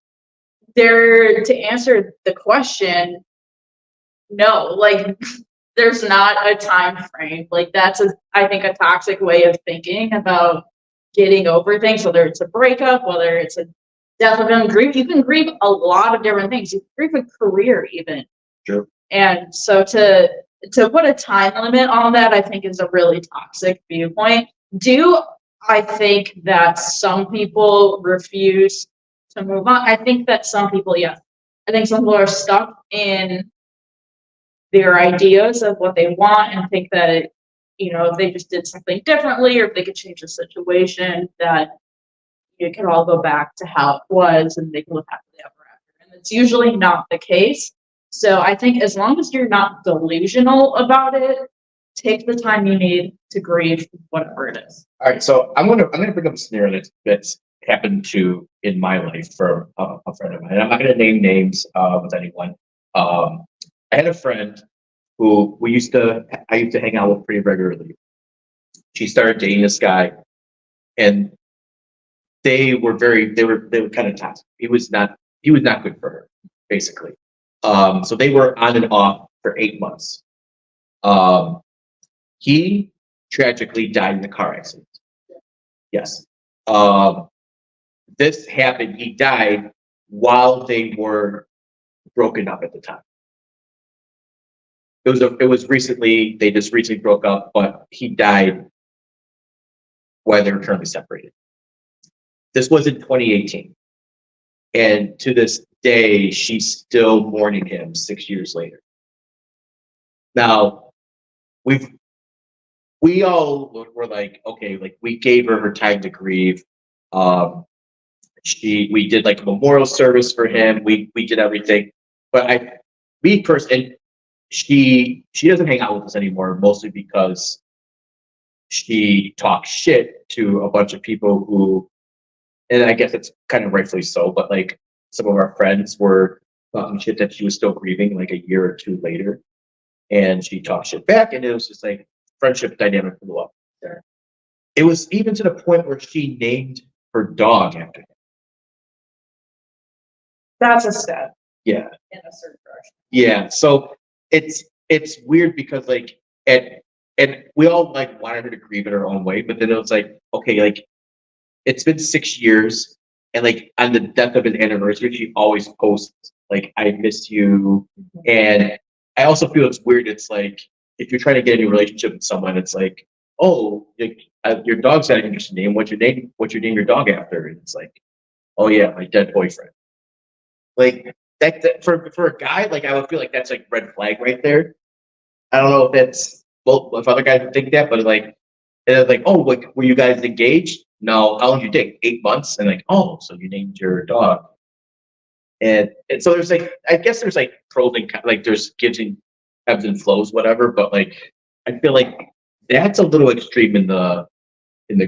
to answer the question, no, like there's not a time frame. Like that's I think a toxic way of thinking about getting over things, whether it's a breakup, whether it's a death of a grief. You can grieve a lot of different things. You can grieve a career even. Sure. And so to put a time limit on that, I think is a really toxic viewpoint. Do I think that some people refuse to move on? I think that some people, yes. I think some people are stuck in their ideas of what they want and think that if they just did something differently or if they could change the situation, that it can all go back to how it was and they can live happily ever after. And it's usually not the case. So I think as long as you're not delusional about it, take the time you need to grieve whatever it is. All right, so I'm gonna bring up a scenario that's happened in my life for a friend of mine. And I'm not gonna name names with anyone. I had a friend who I used to hang out with pretty regularly. She started dating this guy, and they were kind of toxic. He was not good for her, basically. So they were on and off for 8 months. He tragically died in a car accident. Yes. This happened. He died while they were broken up at the time. It was recently. They just recently broke up, but he died while they were currently separated. This was in 2018, and to this day, she's still mourning him 6 years later. Now, we all were like, okay, like we gave her time to grieve. We did like a memorial service for him. We did everything, but she doesn't hang out with us anymore, mostly because she talks shit to a bunch of people who, and I guess it's kind of rightfully so, but like some of our friends were talking shit that she was still grieving like a year or two later, and she talked shit back, and it was just like friendship dynamic blew up there. It was even to the point where she named her dog after him. That's a step. Yeah. In a certain direction. Yeah. So it's weird because like and we all like wanted her to grieve in her own way, but then it was like, okay, like it's been 6 years, and like on the death of his anniversary, she always posts like, I miss you. And I also feel it's weird. It's like if you're trying to get a new relationship with someone, it's like, oh, your dog's got an interesting name. What's your name your dog after? And it's like, oh yeah, my dead boyfriend. Like that for a guy, like I would feel like that's like red flag right there. I don't know if that's if other guys would think that, but like, and it's like, oh, like were you guys engaged? No. How long did you date? 8 months. And like, oh, so you named your dog. And so there's like, I guess there's like pros and like there's gives and ebbs and flows, whatever. But like, I feel like that's a little extreme in the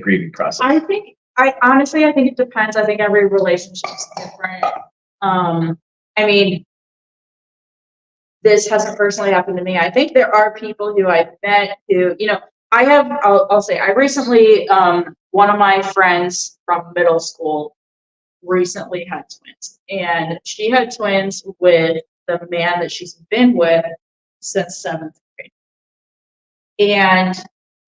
grieving process. I honestly think it depends. I think every relationship is different. I mean, this hasn't personally happened to me. I think there are people who I've met who, I'll say, I recently, one of my friends from middle school recently had twins, and she had twins with the man that she's been with since 7th grade. And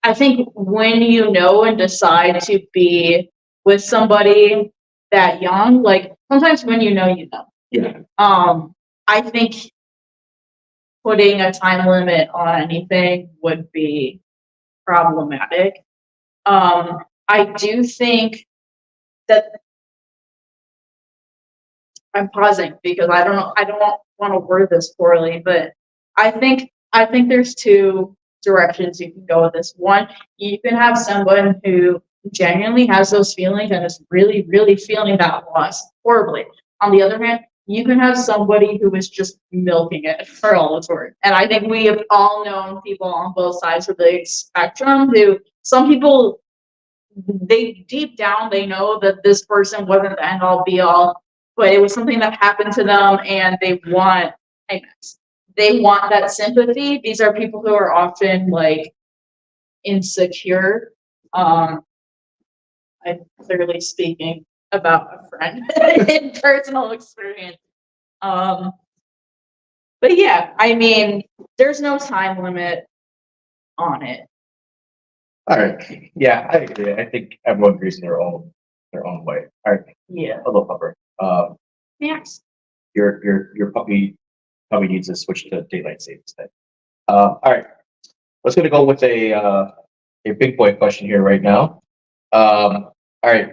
I think when you know and decide to be with somebody that young, like sometimes when you know, you know. Yeah. I think putting a time limit on anything would be problematic. I do think that I'm pausing because I don't want to word this poorly, but I think there's two directions you can go with this. One, you can have someone who genuinely has those feelings and is really, really feeling that loss horribly. On the other hand, you can have somebody who is just milking it for all it's worth. And I think we have all known people on both sides of the spectrum who some people they deep down they know that this person wasn't the end all be all, but it was something that happened to them, and they want that sympathy. These are people who are often like insecure. I'm clearly speaking about a friend in personal experience. But yeah, I mean, there's no time limit on it. All right. Yeah, I agree. I think everyone agrees in their own way. All right. Yeah. Hello, Pupper. Max. Your puppy probably needs to switch to daylight savings then. All right. Let's gonna go with a big boy question here right now. All right.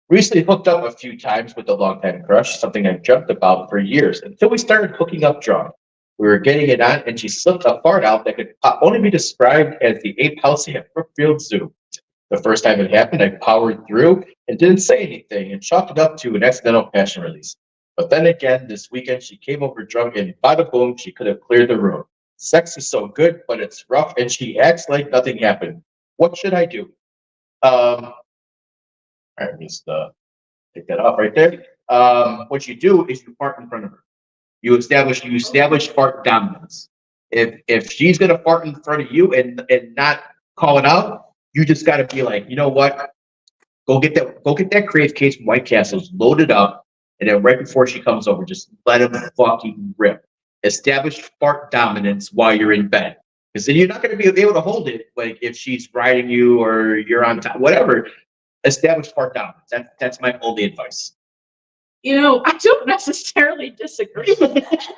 Recently hooked up a few times with a longtime crush, something I've dreamt about for years until we started hooking up drunk. We were getting it on, and she slipped a fart out that could only be described as the ape housing at Brookfield Zoo. The first time it happened, I powered through and didn't say anything and chalked it up to an accidental passion release. But then again, this weekend, she came over drunk and bada boom, she could have cleared the room. Sex is so good, but it's rough, and she acts like nothing happened. What should I do? All right, just take that off right there. What you do is you fart in front of her. You establish fart dominance. If she's gonna fart in front of you and not call it out, you just gotta be like, you know what? Go get that crave case from White Castles, load it up, and then right before she comes over, just let him fucking rip. Establish fart dominance while you're in bed. Because then you're not gonna be able to hold it, like if she's riding you or you're on top, whatever. Establish fart dominance. That's my only advice. You know, I don't necessarily disagree with that.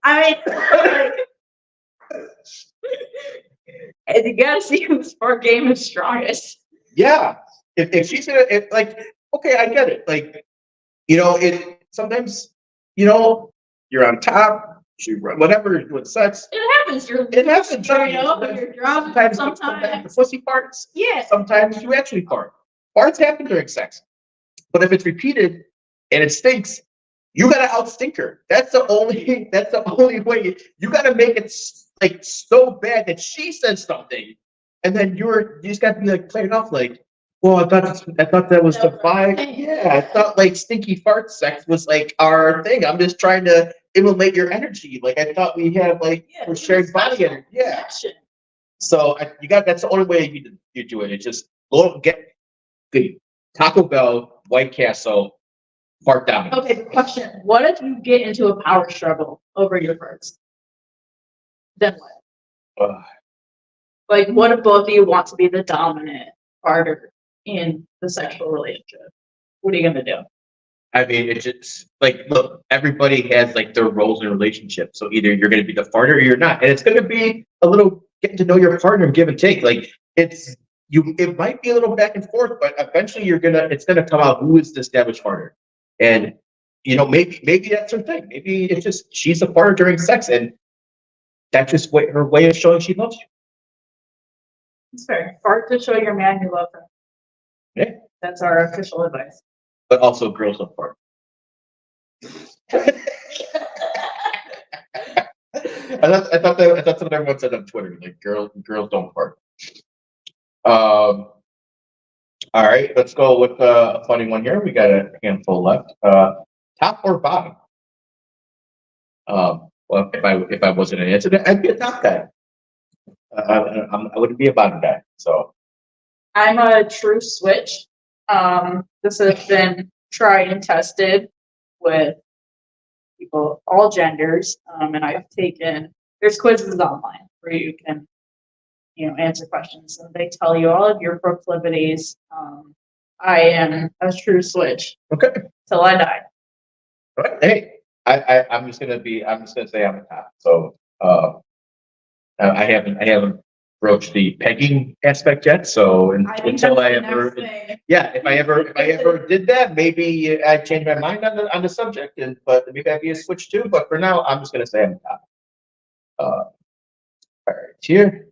I mean, you gotta see whose fart game is strongest. Yeah. If she's gonna okay, I get it. Like, it sometimes, you're on top, whatever you're doing sex. It happens. It happens. You're drunk. Sometimes the pussy farts. Yeah. Sometimes you actually fart. Farts happen during sex. But if it's repeated and it stinks, you gotta outstink her. That's the only way. You gotta make it like so bad that she says something, and then you just gotta be like playing off like, well, I thought that was the vibe. Yeah, I thought like stinky fart sex was like our thing. I'm just trying to emulate your energy. Like I thought we had we're sharing body energy. Yeah. So that's the only way you do it. It's just go get the Taco Bell, White Castle, fart down. Okay, question. What if you get into a power struggle over your farts? Then what? Like, what if both of you want to be the dominant partner in the sexual relationship? What are you gonna do? I mean, it's just look, everybody has their roles in a relationship. So either you're gonna be the farter or you're not. And it's gonna be a little getting to know your partner and give and take. It might be a little back and forth, but eventually it's gonna come out who is the established partner. And maybe that's her thing. Maybe it's just she's a partner during sex, and that's just her way of showing she loves you. It's fair. Fart to show your man you love him. Yeah. That's our official advice. But also girls don't fart. I thought something everyone said on Twitter, like girls don't fart. All right, let's go with a funny one here. We got a handful left. Top or bottom? Well, if I wasn't an answer, I'd be a top guy. I wouldn't be a bottom guy. So I'm a true switch. This has been tried and tested with people, all genders, and there's quizzes online where you can answer questions, and they tell you all of your proclivities. I am a true switch. Okay. Till I die. Right. Hey, I'm just gonna say I'm a top. So I haven't broached the pegging aspect yet. So until I ever, if I ever did that, maybe I'd change my mind on the subject, but maybe I'd be a switch too. But for now, I'm just gonna say I'm a top. All right, here.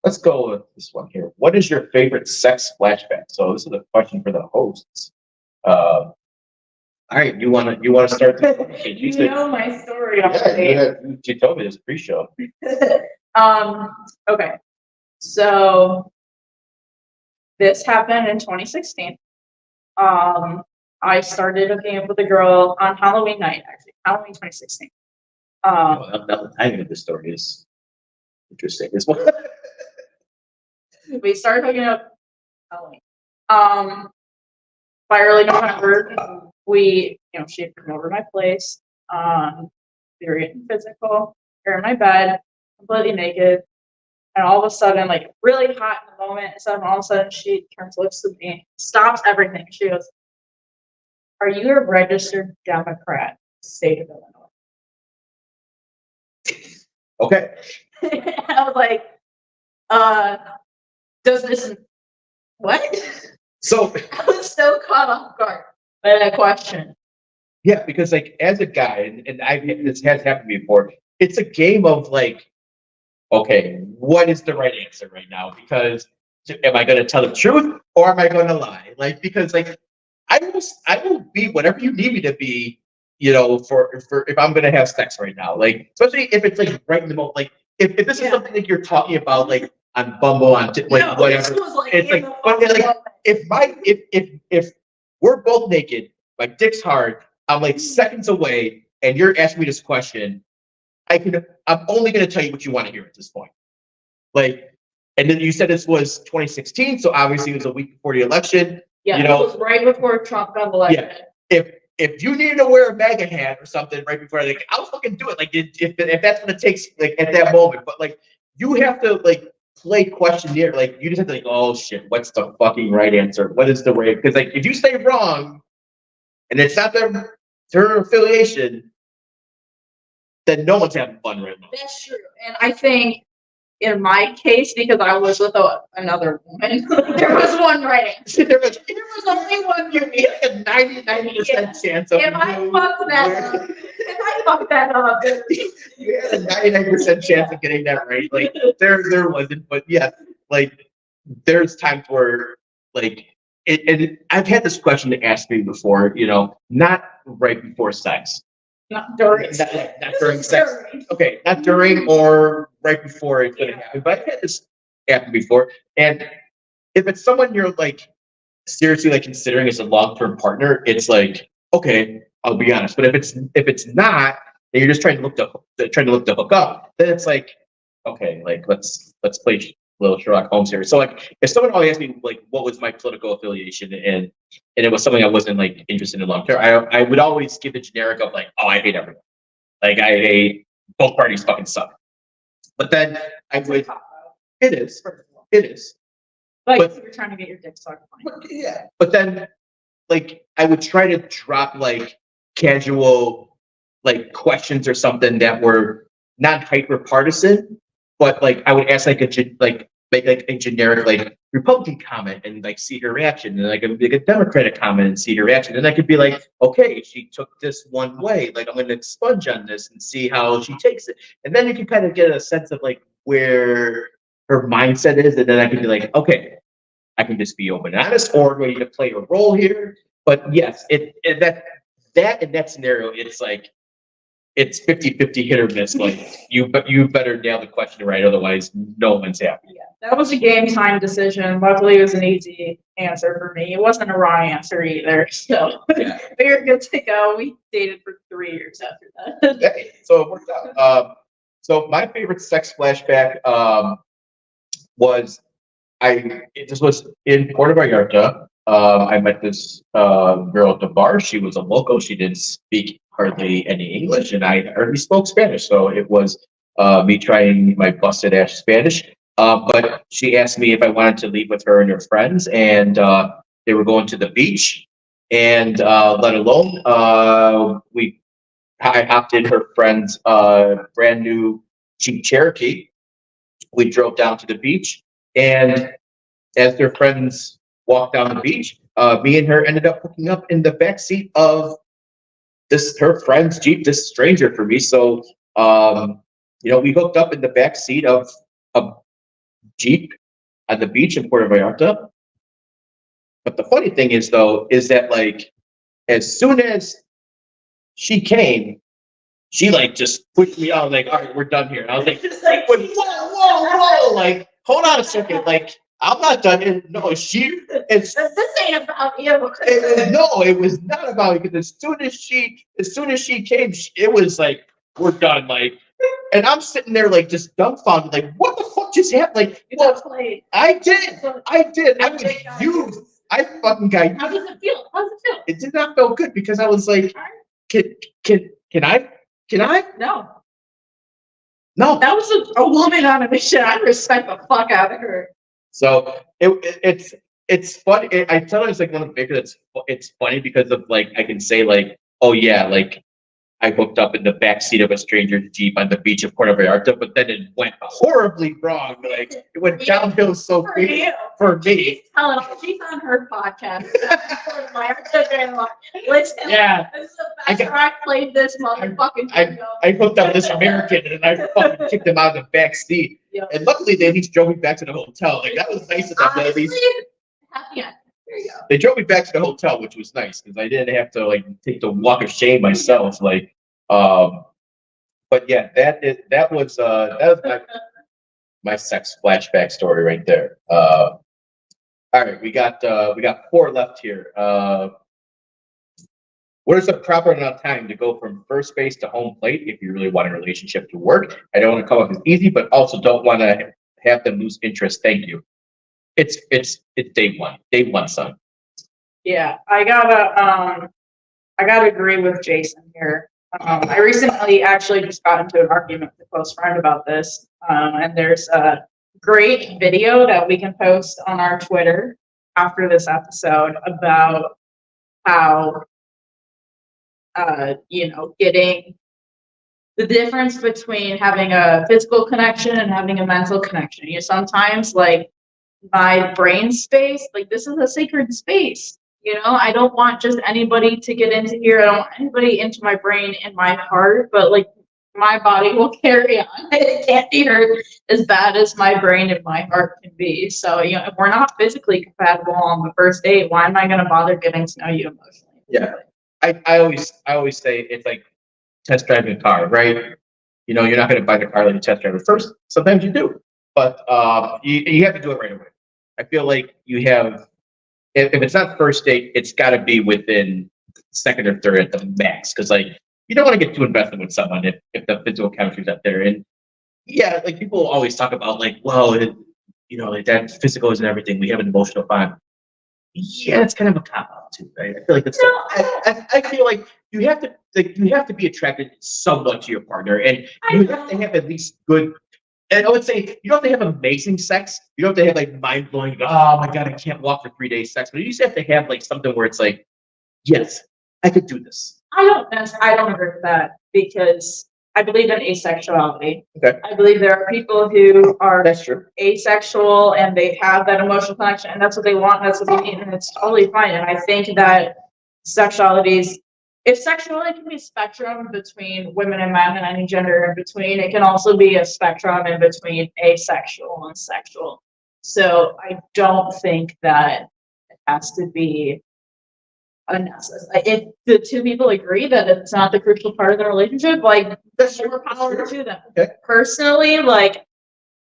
Let's go with this one here. What is your favorite sex flashback? So this is a question for the hosts. All right, you wanna start? You know my story already. Yeah, you told me this pre-show. Okay, so this happened in 2016. I started hooking up with a girl on Halloween night, actually, Halloween 2016. The timing of the story is interesting as well. We started hooking up Halloween. By early November, she had come over to my place. We were getting physical. We were in my bed, completely naked. And all of a sudden, like really hot in the moment, and all of a sudden she turns, looks at me, stops everything. She goes, "Are you a registered Democrat, state of Illinois?" Okay. I was like, does this what? So I was so caught off guard by that question. yeah, because like as a guy, and this has happened before, it's a game of like, okay, what is the right answer right now? Because am I going to tell the truth or am I going to lie? Like, because like I will be whatever you need me to be, for if I'm going to have sex right now. Like, especially if it's like right in the moment, like if this is something that you're talking about, like on Bumble, whatever. It's like, but like if we're both naked, my dick's hard, I'm like seconds away, and you're asking me this question. I'm only going to tell you what you want to hear at this point. Like, and then you said this was 2016, so obviously it was a week before the election. Yeah, it was right before Trump got elected. Yeah. If you needed to wear a MAGA hat or something right before, like, I'll fucking do it. Like, if that's what it takes, like at that moment. But like, you have to like play questionnaire. Like, you just have to like, oh shit, what's the fucking right answer? What is the right? Because like, if you say wrong, and it's not their affiliation, then no one's having fun right now. That's true. And I think in my case, because I was with another woman, there was one right answer. There was only one. You had a 99% chance of if I fucked that up, you had a 99% chance of getting that right. Like there wasn't, but yeah, like there's times where like and I've had this question asked me before, not right before sex. Not during. Not during sex. Okay, not during or right before it's gonna happen. But I've had this happen before. And if it's someone you're like seriously like considering as a long-term partner, it's like, okay, I'll be honest. But if it's not, and you're just trying to look to hook up, then it's like, okay, like let's play a little Sherlock Holmes here. So like if someone always asked me like what was my political affiliation and it was something I wasn't like interested in long term, I would always give the generic of like, oh, I hate everyone. Like I hate both parties fucking suck. But then I would it is. Like but, you're trying to get your dick sucked. Yeah. But then like I would try to drop like casual like questions or something that were not hyper partisan, but like I would ask like make like a generic like Republican comment and like see her reaction, and like a Democratic comment and see her reaction, and I could be like, okay, she took this one way, like I'm going to expunge on this and see how she takes it, and then you can kind of get a sense of like where her mindset is, and then I can be like, okay, I can just be open and honest, or do I need to play a role here? But yes, that in that scenario, it's like it's 50-50 hit or miss. Like you better nail the question right, otherwise no one's happy. Yeah, that was a game time decision. Luckily, it was an easy answer for me. It wasn't a wrong answer either. So yeah. We were good to go. We dated for 3 years after that. Okay, so it worked out. So my favorite sex flashback was this was in Puerto Vallarta. I met this girl at the bar. She was a local. She didn't speak hardly any English, and I hardly spoke Spanish. So it was me trying my busted ass Spanish. But she asked me if I wanted to leave with her and her friends, and they were going to the beach. And let alone, I hopped in her friend's brand new Jeep Cherokee. We drove down to the beach, and as their friends walked down the beach, me and her ended up hooking up in the back seat of her friend's Jeep, this stranger for me. So, we hooked up in the back seat of a Jeep at the beach in Puerto Vallarta. But the funny thing is, though, is that like as soon as she came, she like just pushed me out, like, all right, we're done here. And I was like, whoa, like, hold on a second, like. I'm not done. And no, it's This ain't about you. no, it was not about it. Because as soon as she came, it was like, we're done. Like, and I'm sitting there like just dumbfounded, like, what the fuck just happened? Like, well, I did. I was used. I fucking got used. How does it feel? How does it feel? It did not feel good because I was like, can I? No. No. That was a woman on a mission. I respect the fuck out of her. So it's funny. I tell her it's like one of the bigger. It's funny because of like I can say like, oh yeah, like I hooked up in the backseat of a stranger's Jeep on the beach of Puerto Vallarta, but then it went horribly wrong. Like it went downhill so quick for me. She's on her podcast. Listen, Yeah. This is the best where I played this motherfucking I hooked up this American and I fucking kicked him out of the back seat. Yep. And luckily they at least drove me back to the hotel. Like that was nice of them. At least happy end. There you go. they drove me back to the hotel, which was nice because I didn't have to like take the walk of shame myself. Like, but yeah, that was my sex flashback story right there. All right, we got 4 left here. What is the proper amount of time to go from first base to home plate if you really want a relationship to work? I don't want to come up as easy, but also don't want to have them lose interest. Thank you. It's day one, son. Yeah, I gotta agree with Jason here. I recently actually just got into an argument with a close friend about this, and there's a great video that we can post on our Twitter after this episode about how getting the difference between having a physical connection and having a mental connection. Sometimes like my brain space, like this is a sacred space. I don't want just anybody to get into here. I don't want anybody into my brain and my heart, but like my body will carry on. It can't be hurt as bad as my brain and my heart can be. So, if we're not physically compatible on the first date, why am I going to bother getting to know you emotionally? Yeah. I always say it's like test driving a car, right? You're not going to buy the car like you test drive it first. Sometimes you do, but you have to do it right away. I feel like you have, if it's not first date, it's got to be within second or third at the max. Because like you don't want to get too invested with someone if the physical chemistry's not there. And yeah, like people always talk about like, well, like that physical isn't everything. We have an emotional bond. Yeah, it's kind of a cop out too, right? I feel like I feel like you have to be attracted somewhat to your partner, and you have to have at least good. And I would say you don't have to have amazing sex. You don't have to have like mind blowing. Oh my god, I can't walk for 3 days sex. But you just have to have like something where it's like, yes, I could do this. I don't agree with that because I believe in asexuality. Okay. I believe there are people who are That's true. asexual and they have that emotional connection and that's what they want, that's what they need, and it's totally fine. And I think that if sexuality can be a spectrum between women and men and any gender in between, it can also be a spectrum in between asexual and sexual. So I don't think that it has to be if the two people agree that it's not the crucial part of the relationship, like that's more power to them. Okay. Personally, like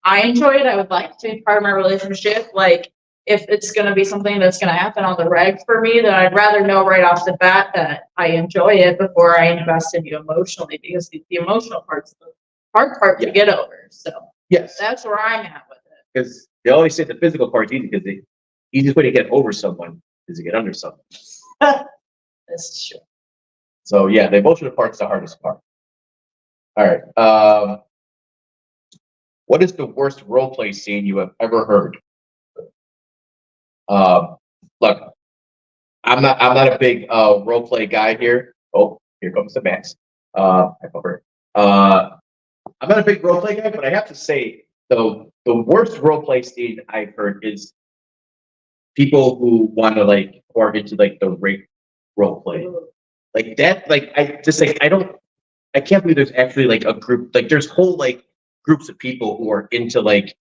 I enjoy it. I would like to be part of my relationship. Like if it's going to be something that's going to happen on the reg for me, then I'd rather know right off the bat that I enjoy it before I invest in you emotionally, because the emotional part's the hard part to get over. So yes, that's where I'm at with it. Because they always say the physical part's easy because the easiest way to get over someone is to get under someone. That's true. So yeah, the emotional part's the hardest part. All right. What is the worst role play scene you have ever heard? Look, I'm not a big role play guy here. Oh, here comes the Max. I'm not a big role play guy, but I have to say the worst role play scene I've heard is people who want to like or into like the rape role play. Like that, like I can't believe there's actually like a group, like there's whole like groups of people who are into like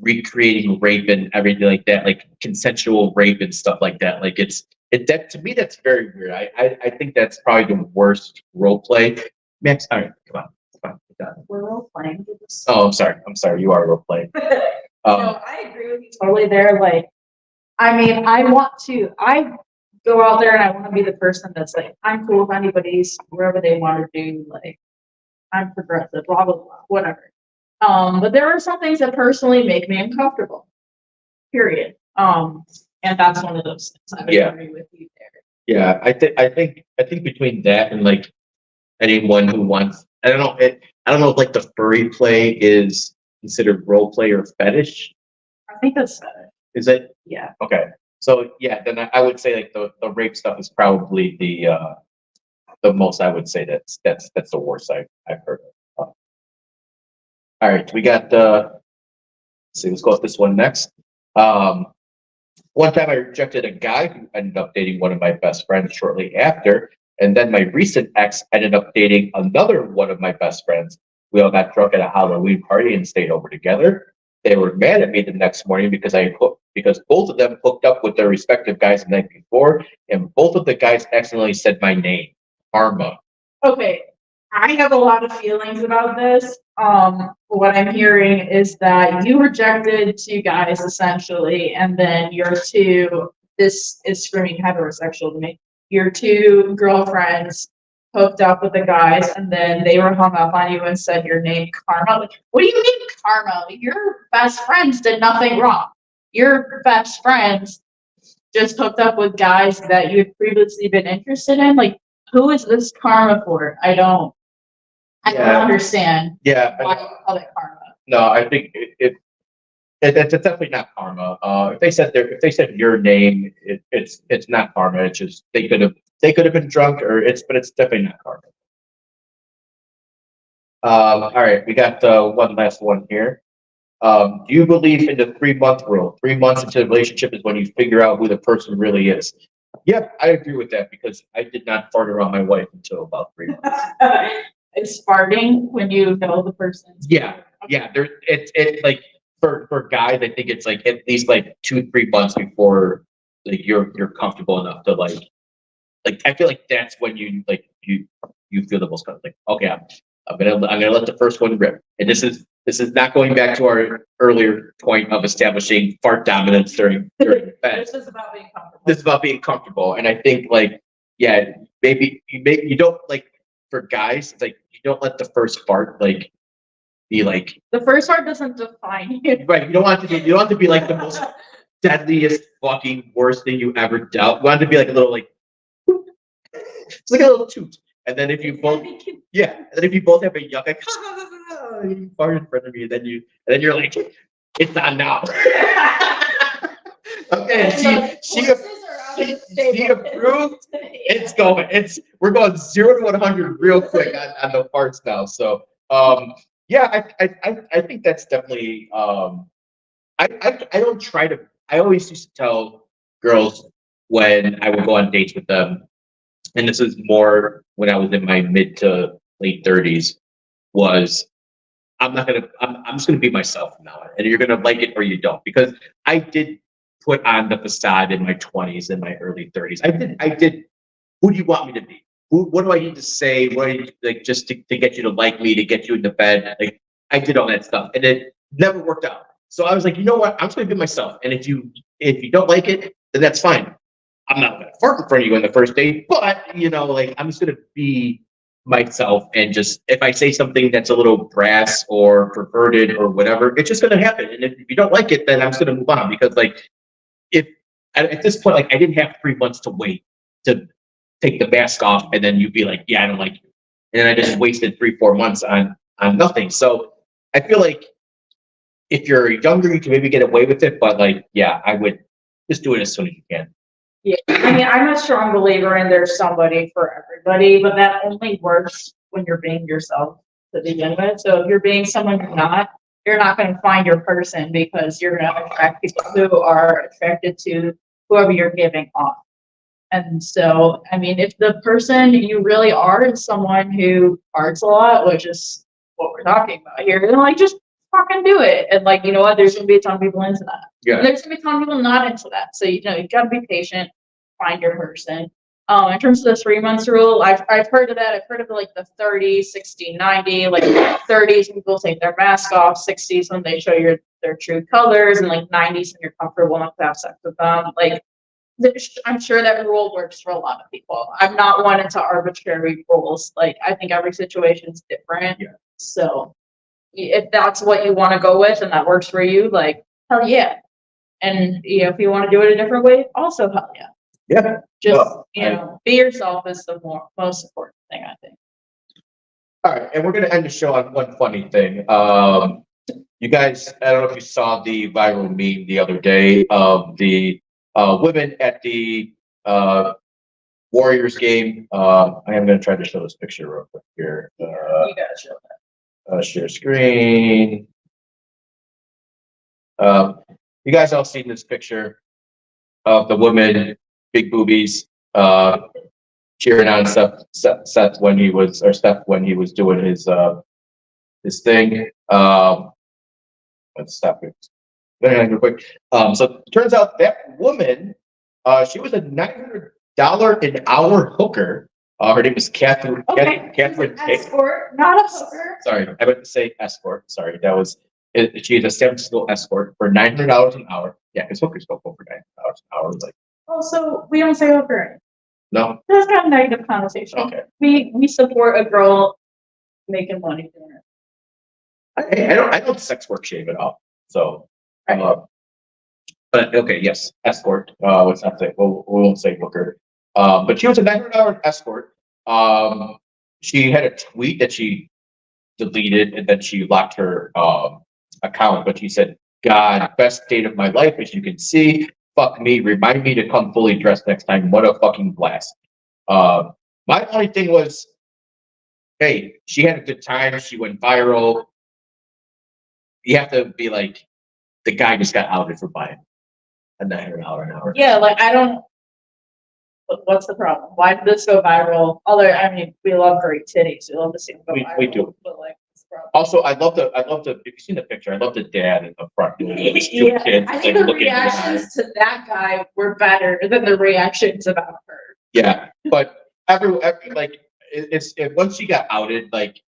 recreating rape and everything like that, like consensual rape and stuff like that. Like that to me, that's very weird. I think that's probably the worst role play. Max, all right, come on. done. We're role playing. Oh, I'm sorry. You are role playing. No, I agree with you totally there. Like, I mean, I go out there and I want to be the person that's like, I'm cool with anybody's wherever they want to do. Like, I'm progressive, blah, blah, blah, whatever. But there are some things that personally make me uncomfortable, period. And that's one of those things. I would agree with you there. Yeah, I think between that and like anyone who wants, I don't know, I don't know if like the furry play is considered role play or fetish. I think that's better. Is it? Yeah. Okay. So yeah, then I would say like the rape stuff is probably the most I would say that's the worst I've heard of. All right, we got let's see, let's go with this one next. One time I rejected a guy who ended up dating one of my best friends shortly after, and then my recent ex ended up dating another one of my best friends. We all got drunk at a Halloween party and stayed over together. They were mad at me the next morning because both of them hooked up with their respective guys the night before, and both of the guys accidentally said my name, Karma. Okay, I have a lot of feelings about this. What I'm hearing is that you rejected two guys essentially, and then your two, this is screaming heterosexual to me, your two girlfriends hooked up with the guys, and then they were hung up on you and said your name, Karma. Like, what do you mean, Karma? Your best friends did nothing wrong. Your best friends just hooked up with guys that you had previously been interested in. Like, who is this Karma for? I don't understand. Yeah. Why you call it Karma? No, I think it's definitely not Karma. If they said your name, it's not Karma. It's just they could have been drunk but it's definitely not Karma. All right, we got one last one here. Do you believe in the 3-month rule? 3 months into the relationship is when you figure out who the person really is. Yep, I agree with that because I did not fart around my wife until about 3 months. It's farting when you know the person. Yeah. It's like for guys, I think it's like at least like 2-3 months before like you're comfortable enough to like I feel like that's when you feel the most comfortable. Like, okay, I'm gonna let the first one rip. And this is not going back to our earlier point of establishing fart dominance during bed. This is about being comfortable. This is about being comfortable. And I think like, yeah, maybe you don't like for guys, it's like you don't let the first fart like be like the first fart doesn't define you. Right. You don't want to be like the most deadliest fucking worst thing you ever dealt. You want it to be like a little like it's like a little toot. And then if you both have a yuck like you fart in front of me, and then you're like, it's on now. Okay, she approved. It's going. We're going 0 to 100 real quick on the parts now. So yeah, I think that's definitely I don't try to. I always used to tell girls when I would go on dates with them, and this is more when I was in my mid to late 30s, was I'm just gonna be myself from now on, and you're gonna like it or you don't, because I did put on the facade in my 20s and my early 30s. I did. Who do you want me to be? What do I need to say? What do I need to, like just to get you to like me, to get you into bed? Like I did all that stuff, and it never worked out. So I was like, you know what? I'm just gonna be myself, and if you don't like it, then that's fine. I'm not gonna fart in front of you on the first date, but like I'm just gonna be myself, and just if I say something that's a little brass or perverted or whatever, it's just gonna happen. And if you don't like it, then I'm just gonna move on, because like if at this point, like I didn't have 3 months to wait to take the mask off, and then you'd be like, yeah, I don't like you, and then I just wasted 3-4 months on nothing. So I feel like if you're younger, you can maybe get away with it, but like, yeah, I would just do it as soon as you can. Yeah, I mean, I'm a strong believer in there's somebody for everybody, but that only works when you're being yourself to begin with. So if you're being someone you're not going to find your person, because you're going to attract people who are attracted to whoever you're giving off. And so, I mean, if the person you really are is someone who farts a lot, which is what we're talking about here, then like just fucking do it. And like, you know what? There's gonna be a ton of people into that. Yeah. And there's gonna be a ton of people not into that. So you got to be patient, find your person. In terms of the 3 months rule, I've heard of that. I've heard of like the 30, 60, 90, like 30s when people take their mask off, 60s when they show their true colors, and like 90s when you're comfortable enough to have sex with them. Like, I'm sure that rule works for a lot of people. I'm not one into arbitrary rules. Like, I think every situation is different. Yeah. So if that's what you want to go with and that works for you, like, hell yeah. And if you want to do it a different way, also hell yeah. Yeah. Just be yourself is the most important thing, I think. All right, and we're gonna end the show on one funny thing. You guys, I don't know if you saw the viral meme the other day of the women at the Warriors game. I am gonna try to show this picture real quick here. You gotta show that. Share screen. You guys all seen this picture of the women, big boobies, cheering on Steph when he was doing his thing. Let's stop it. Real quick. So it turns out that woman, she was a $900 an hour hooker. Her name is Catherine. Okay. Catherine. Escort, not a hooker. Sorry, I meant to say escort. Sorry, that was. She is a San Francisco escort for $900 an hour. Yeah, because hookers don't go for $900 an hour. Like, so we don't say hooker. no. That's got a negative connotation. Okay. We support a girl making money doing it. I don't sex work shame at all. So, but okay, yes, escort. Let's not say. We won't say hooker. But she was a $900 escort. She had a tweet that she deleted and then she locked her account. But she said, "God, best date of my life, as you can see. Fuck me. Remind me to come fully dressed next time. What a fucking blast." My only thing was, hey, she had a good time. She went viral. You have to be like, the guy just got outed for buying a $900 an hour. Yeah, like I don't. What's the problem? Why did this go viral? Although I mean, we love great titties. We love to see them go viral. We do. But like, what's the problem? Also, I love the. If you've seen the picture, I love the dad in the front. With his two Yeah, kids, I think like, the looking in the reactions eyes. to that guy were better than the reactions about her. Yeah, but every like once she got outed, like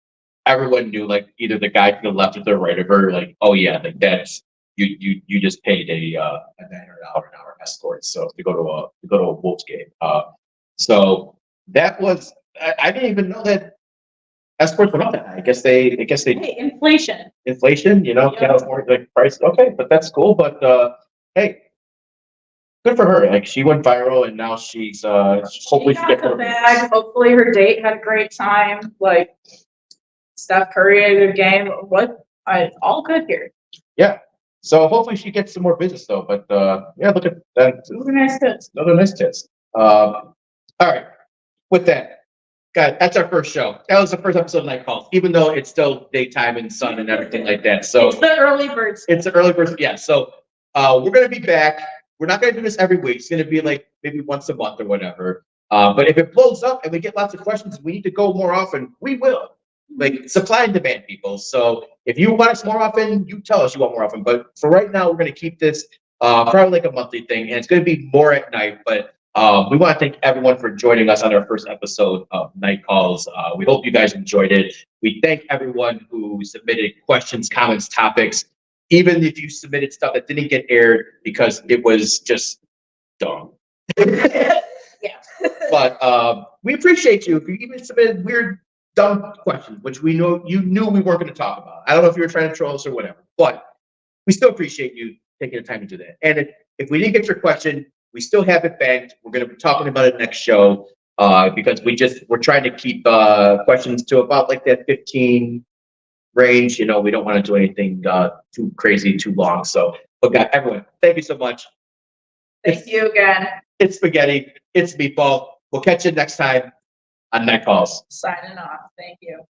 everyone knew, like either the guy to the left or the right of her, like, oh yeah, like that's you just paid a $900 an hour escort, so to go to a Wolves game. So that was I didn't even know that escorts went up that high. I guess they Hey, inflation. can't afford like price. Okay, but that's cool. But hey, good for her. Like she went viral and now she's hopefully She she got gets the more bag. Hopefully her date had a great time. Like Steph Curry had a good game. All good here. Yeah. So hopefully she gets some more business though. But yeah, look at that. Those are nice tits. Another nice tits. All right. With that, guys, that's our first show. That was the first episode of Night Calls, even though it's still daytime and sun and everything like that. So It's the early birds. it's the early bird. Yeah. So we're gonna be back. We're not gonna do this every week. It's gonna be like maybe once a month or whatever. But if it blows up and we get lots of questions, we need to go more often. We will. Like supply and demand, people. So if you want us more often, you tell us you want more often. But for right now, we're gonna keep this probably like a monthly thing, and it's gonna be more at night. But we want to thank everyone for joining us on our first episode of Night Calls. We hope you guys enjoyed it. We thank everyone who submitted questions, comments, topics, even if you submitted stuff that didn't get aired because it was just dumb. Yeah. But we appreciate you if you even submitted weird, dumb questions, which we know you knew we weren't going to talk about. I don't know if you were trying to troll us or whatever, but we still appreciate you taking the time to do that. And if we didn't get your question, we still have it banked. We're going to be talking about it next show because we're trying to keep questions to about like that 15 range. We don't want to do anything too crazy, too long. So, but guys, everyone, thank you so much. Thank you again. It's Spaghetti. It's Meatball. We'll catch you next time on Night Calls. Signing off. Thank you.